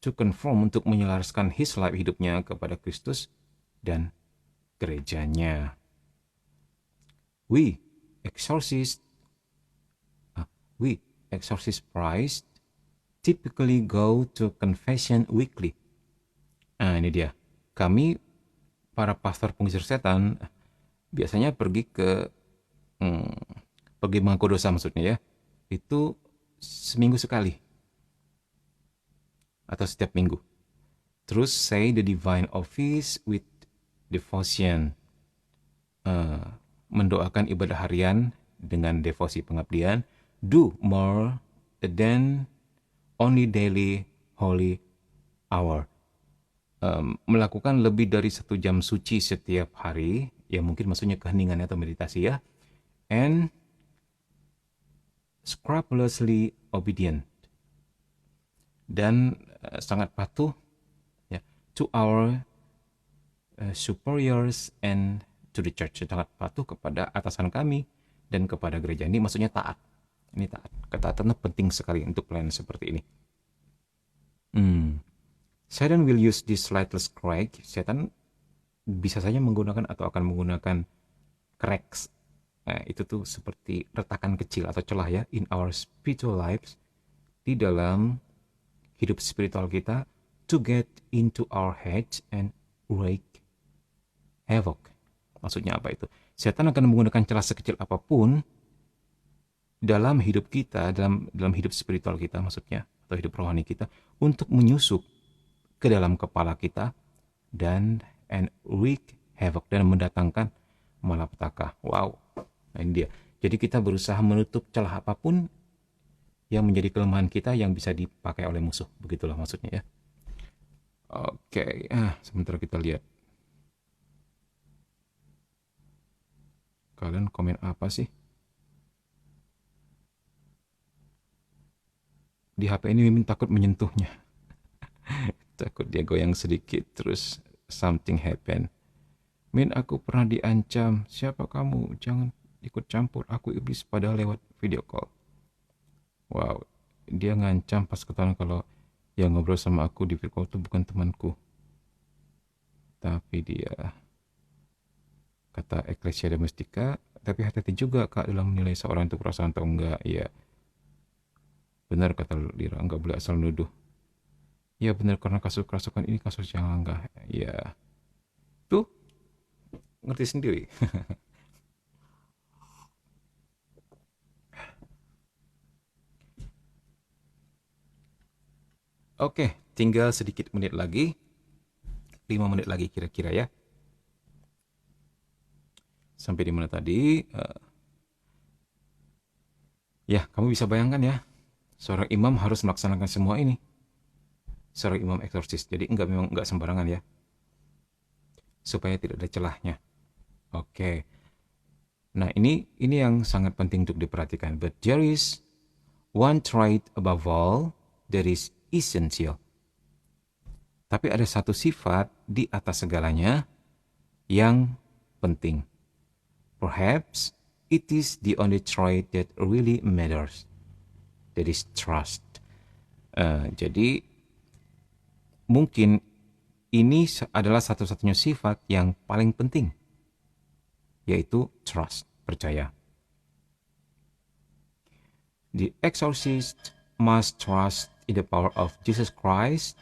to conform, untuk menyelaraskan his life, hidupnya, kepada Kristus dan gerejanya. We exorcist priest typically go to confession weekly. Nah, ini dia. Kami, para pastor pengusir setan, biasanya pergi mengaku dosa, maksudnya ya. Itu seminggu sekali. Atau setiap minggu. Terus say the divine office with devotion. Mendoakan ibadah harian dengan devosi pengabdian. Do more than only daily holy hour. Melakukan lebih dari 1 jam suci setiap hari, ya mungkin maksudnya keheningan atau meditasi ya. And scrupulously obedient, dan sangat patuh ya, to our superiors and to the church. Sangat patuh kepada atasan kami dan kepada gereja. Ini maksudnya taat. Ini taat. Ketaatannya penting sekali untuk pelayanan seperti ini. Satan will use this slightless crack. Setan bisa saja menggunakan atau akan menggunakan cracks. Itu tuh seperti retakan kecil atau celah ya, in our spiritual lives, di dalam hidup spiritual kita, to get into our heads and wreak havoc. Maksudnya apa itu? Setan akan menggunakan celah sekecil apapun dalam hidup kita, dalam hidup spiritual kita maksudnya, atau hidup rohani kita, untuk menyusup ke dalam kepala kita and wreak havoc, dan mendatangkan malapetaka. Wow. Nah, ini dia. Jadi kita berusaha menutup celah apapun yang menjadi kelemahan kita yang bisa dipakai oleh musuh. Begitulah maksudnya ya. Oke, sebentar kita lihat. Kalian komen apa sih? Di HP ini Mimin takut menyentuhnya. Takut dia goyang sedikit terus something happen. Min, aku pernah diancam. Siapa kamu? Jangan ikut campur. Aku iblis pada lewat video call. Wow, dia ngancam pas ketahuan kalau yang ngobrol sama aku di video call itu bukan temanku. Tapi dia kata Ecclesia Domestika, tapi hati-hati juga Kak dalam menilai seorang itu perasaan atau enggak. Ya, benar kata Lira, enggak boleh asal nuduh. Ya benar, karena kasus kerasukan ini kasus yang langka. Ya, tuh ngerti sendiri. Oke, tinggal sedikit menit lagi. 5 menit lagi kira-kira ya. Sampai di mana tadi? Ya, kamu bisa bayangkan ya, seorang imam harus melaksanakan semua ini. Seorang imam eksorsis. Jadi memang enggak sembarangan ya. Supaya tidak ada celahnya. Oke. Nah, ini yang sangat penting untuk diperhatikan. But there is one trait above all that is essential. Tapi ada satu sifat di atas segalanya yang penting. Perhaps it is the only trait that really matters. That is trust. Jadi mungkin ini adalah satu-satunya sifat yang paling penting, yaitu trust, percaya. The exorcist must trust in the power of Jesus Christ,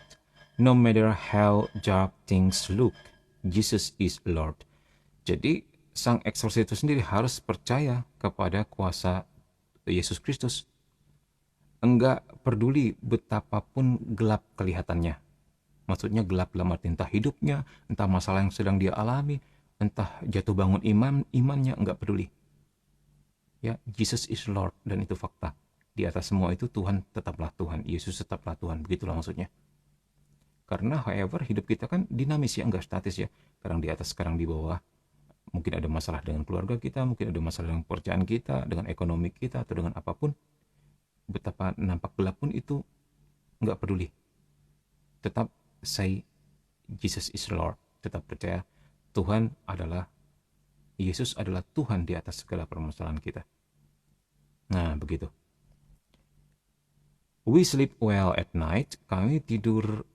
no matter how dark things look. Jesus is Lord. Jadi sang eksorsis itu sendiri harus percaya kepada kuasa Yesus Kristus. Enggak peduli betapapun gelap kelihatannya. Maksudnya gelap dalam arti entah hidupnya, entah masalah yang sedang dia alami, entah jatuh bangun imannya, enggak peduli. Ya, Jesus is Lord, dan itu fakta. Di atas semua itu Tuhan tetaplah Tuhan, Yesus tetaplah Tuhan, begitulah maksudnya. Karena however hidup kita kan dinamis ya, enggak statis ya. Kadang di atas, kadang di bawah. Mungkin ada masalah dengan keluarga kita, mungkin ada masalah dengan pekerjaan kita, dengan ekonomi kita, atau dengan apapun. Betapa nampak gelap pun itu enggak peduli. Tetap say Jesus is Lord, tetap percaya Tuhan adalah, Yesus adalah Tuhan di atas segala permasalahan kita. Nah, begitu. We sleep well at night. Kami tidur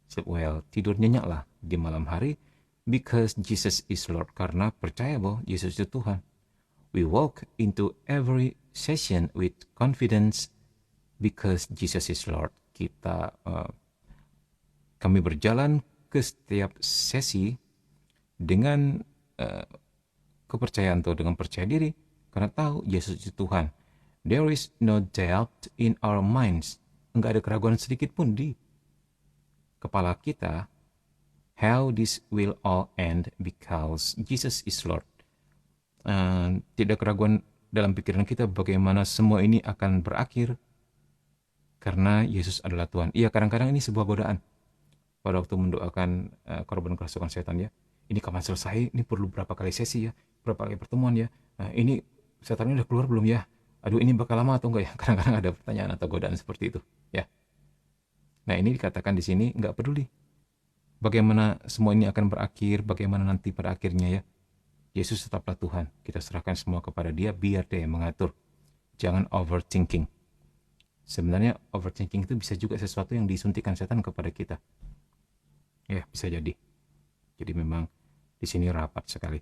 sleep well, tidur nyenyak lah di malam hari, because Jesus is Lord, karena percaya bahwa Yesus itu Tuhan. We walk into every session with confidence because Jesus is Lord. Kami berjalan ke setiap sesi dengan kepercayaan atau dengan percaya diri karena tahu Yesus itu Tuhan. There is no doubt in our minds. Enggak ada keraguan sedikit pun di kepala kita how this will all end because Jesus is Lord. Tidak keraguan dalam pikiran kita bagaimana semua ini akan berakhir karena Yesus adalah Tuhan. Iya, kadang-kadang ini sebuah godaan. Pada waktu mendoakan korban kerasukan setan ya, ini kapan selesai? Ini perlu berapa kali sesi ya? Berapa kali pertemuan ya? Nah, ini setannya udah keluar belum ya? Aduh, ini bakal lama atau enggak ya? Kadang-kadang ada pertanyaan atau godaan seperti itu ya. Nah, ini dikatakan di sini enggak peduli bagaimana semua ini akan berakhir, bagaimana nanti pada akhirnya ya. Yesus tetaplah Tuhan. Kita serahkan semua kepada Dia, biar Dia yang mengatur. Jangan overthinking. Sebenarnya overthinking itu bisa juga sesuatu yang disuntikan setan kepada kita. Ya, bisa jadi. Jadi memang di sini rapat sekali.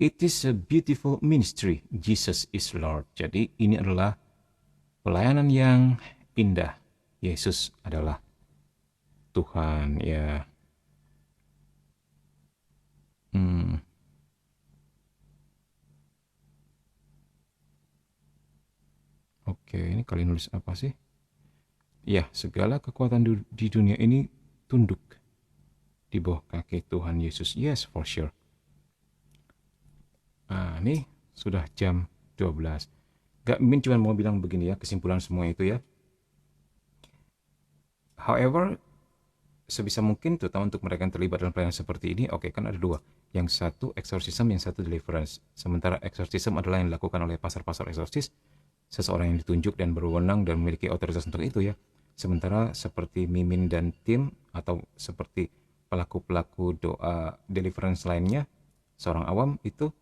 It is a beautiful ministry. Jesus is Lord. Jadi ini adalah pelayanan yang indah. Yesus adalah Tuhan ya. Oke, ini kalian nulis apa sih? Ya, segala kekuatan di dunia ini tunduk di bawah kaki Tuhan Yesus. Yes, for sure. Nah, ini Sudah jam 12. Gak, Mimin cuma mau bilang begini ya, kesimpulan semua itu ya. However, sebisa mungkin terutama untuk mereka yang terlibat dalam pelayanan seperti ini, oke, kan ada dua. Yang satu exorcism, yang satu deliverance. Sementara exorcism adalah yang dilakukan oleh pastor-pastor eksorsis, seseorang yang ditunjuk dan berwenang dan memiliki otoritas untuk itu ya. Sementara seperti Mimin dan tim, atau seperti pelaku-pelaku doa deliverance lainnya, seorang awam itu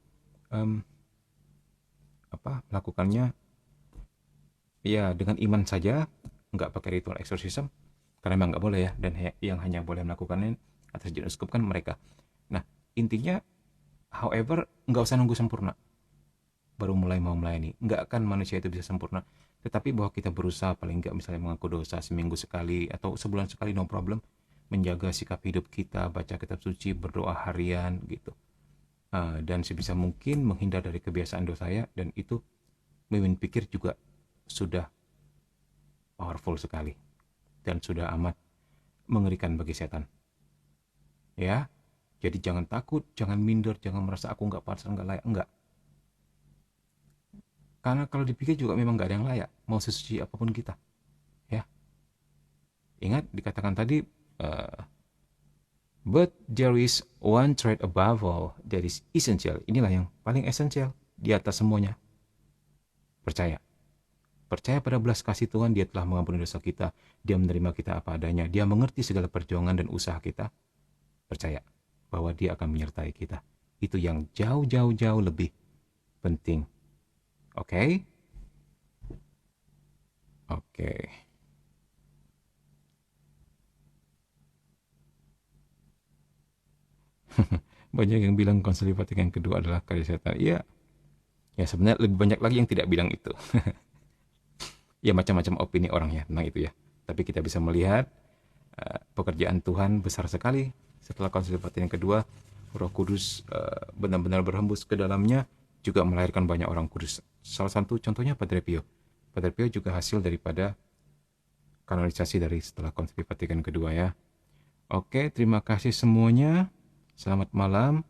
em, melakukannya ya dengan iman saja, nggak pakai ritual exorcism, karena memang nggak boleh ya, dan yang hanya boleh melakukannya atas izin uskup kan mereka. Nah, intinya, however, nggak usah nunggu sempurna baru mulai mau melayani. Nggak akan manusia itu bisa sempurna, tetapi bahwa kita berusaha paling nggak misalnya mengaku dosa seminggu sekali atau sebulan sekali, no problem, menjaga sikap hidup kita, baca kitab suci, berdoa harian gitu. Dan sebisa mungkin menghindar dari kebiasaan dosa ya, dan itu Mimin pikir juga sudah powerful sekali dan sudah amat mengerikan bagi setan ya. Jadi jangan takut, jangan minder, jangan merasa aku nggak pantas, nggak layak, enggak. Karena kalau dipikir juga memang nggak ada yang layak, mau sesuci apapun kita ya. Ingat dikatakan tadi, uh, but there is one trait above all that is essential. Inilah yang paling esensial di atas semuanya. Percaya. Percaya pada belas kasih Tuhan, dia telah mengampuni dosa kita, dia menerima kita apa adanya, dia mengerti segala perjuangan dan usaha kita. Percaya bahwa dia akan menyertai kita. Itu yang jauh-jauh lebih penting. Oke? Oke. Banyak yang bilang Konsili Vatikan kedua adalah karya setan. Iya, ya sebenarnya lebih banyak lagi yang tidak bilang itu. Ya macam-macam opini orang ya tentang itu ya. Tapi kita bisa melihat pekerjaan Tuhan besar sekali. Setelah Konsili Vatikan kedua, Roh Kudus benar-benar berhembus ke dalamnya, juga melahirkan banyak orang kudus. Salah satu contohnya Padre Pio. Padre Pio juga hasil daripada kanonisasi dari setelah Konsili Vatikan kedua ya. Oke, terima kasih semuanya. Selamat malam.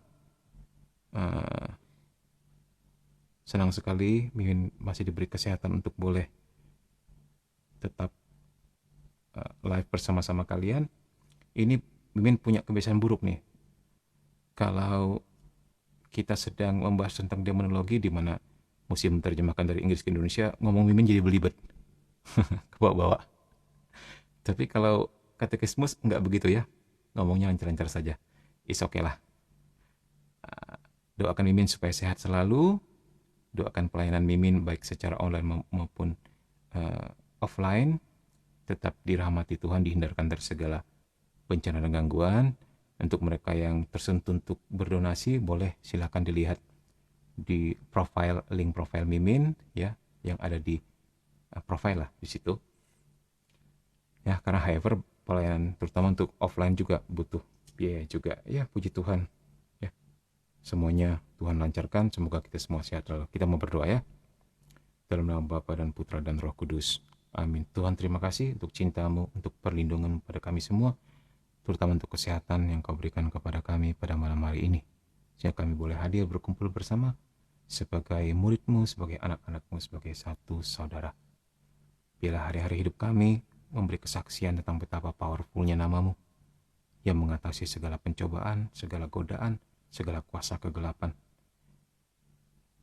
Senang sekali Mimin masih diberi kesehatan untuk boleh tetap live bersama-sama kalian. Ini Mimin punya kebiasaan buruk nih. Kalau kita sedang membahas tentang demonologi, di mana musim menerjemahkan dari Inggris ke Indonesia, ngomong Mimin jadi belibet. Ke bawah-bawah. Tapi kalau katekismus nggak begitu ya. Ngomongnya lancar-lancar saja. Is okay lah. Doakan Mimin supaya sehat selalu. Doakan pelayanan Mimin baik secara online maupun offline tetap dirahmati Tuhan, dihindarkan dari segala bencana dan gangguan. Untuk mereka yang tersentuh untuk berdonasi, boleh silakan dilihat di link profile Mimin ya, yang ada di profile lah di situ. Ya, karena however pelayanan terutama untuk offline juga butuh biaya juga. Ya, puji Tuhan. Ya. Semuanya Tuhan lancarkan, semoga kita semua sehat selalu. Kita mau berdoa ya. Dalam nama Bapa dan Putra dan Roh Kudus. Amin. Tuhan, terima kasih untuk cinta-Mu, untuk perlindungan pada kami semua, terutama untuk kesehatan yang Kau berikan kepada kami pada malam hari ini. Sehingga kami boleh hadir berkumpul bersama sebagai murid-Mu, sebagai anak-anak-Mu, sebagai satu saudara. Biarlah hari-hari hidup kami memberi kesaksian tentang betapa powerfulnya nama-Mu yang mengatasi segala pencobaan, segala godaan, segala kuasa kegelapan.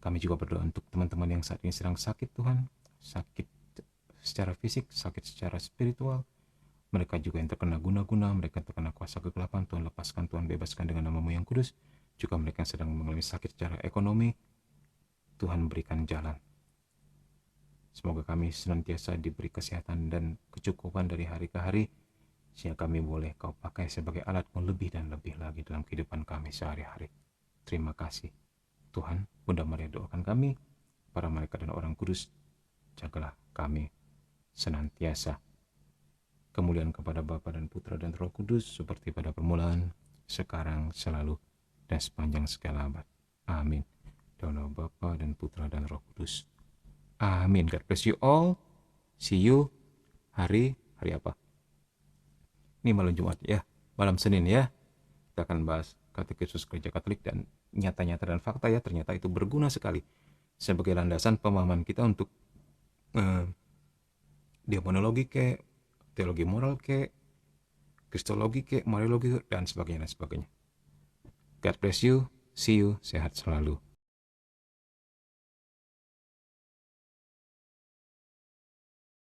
Kami juga berdoa untuk teman-teman yang saat ini sedang sakit Tuhan, sakit secara fisik, sakit secara spiritual. Mereka juga yang terkena guna-guna, mereka yang terkena kuasa kegelapan, Tuhan lepaskan, Tuhan bebaskan dengan nama-Mu yang kudus. Juga mereka yang sedang mengalami sakit secara ekonomi, Tuhan berikan jalan. Semoga kami senantiasa diberi kesehatan dan kecukupan dari hari ke hari, sehingga kami boleh Kau pakai sebagai alat-Mu lebih dan lebih lagi dalam kehidupan kami sehari-hari. Terima kasih. Tuhan, Bunda Maria doakan kami, para malaikat dan orang kudus, jagalah kami senantiasa. Kemuliaan kepada Bapa dan Putra dan Roh Kudus, seperti pada permulaan, sekarang, selalu, dan sepanjang segala abad. Amin. Dalam nama Bapa dan Putra dan Roh Kudus. Amin. God bless you all. See you hari apa? Ini malam Jumat ya, malam Senin ya. Kita akan bahas Katekismus Gereja Katolik, dan nyata-nyata dan fakta ya, ternyata itu berguna sekali sebagai landasan pemahaman kita untuk demonologi ke, teologi moral ke, kristologi ke, mariologi dan sebagainya dan sebagainya. God bless you, see you, sehat selalu.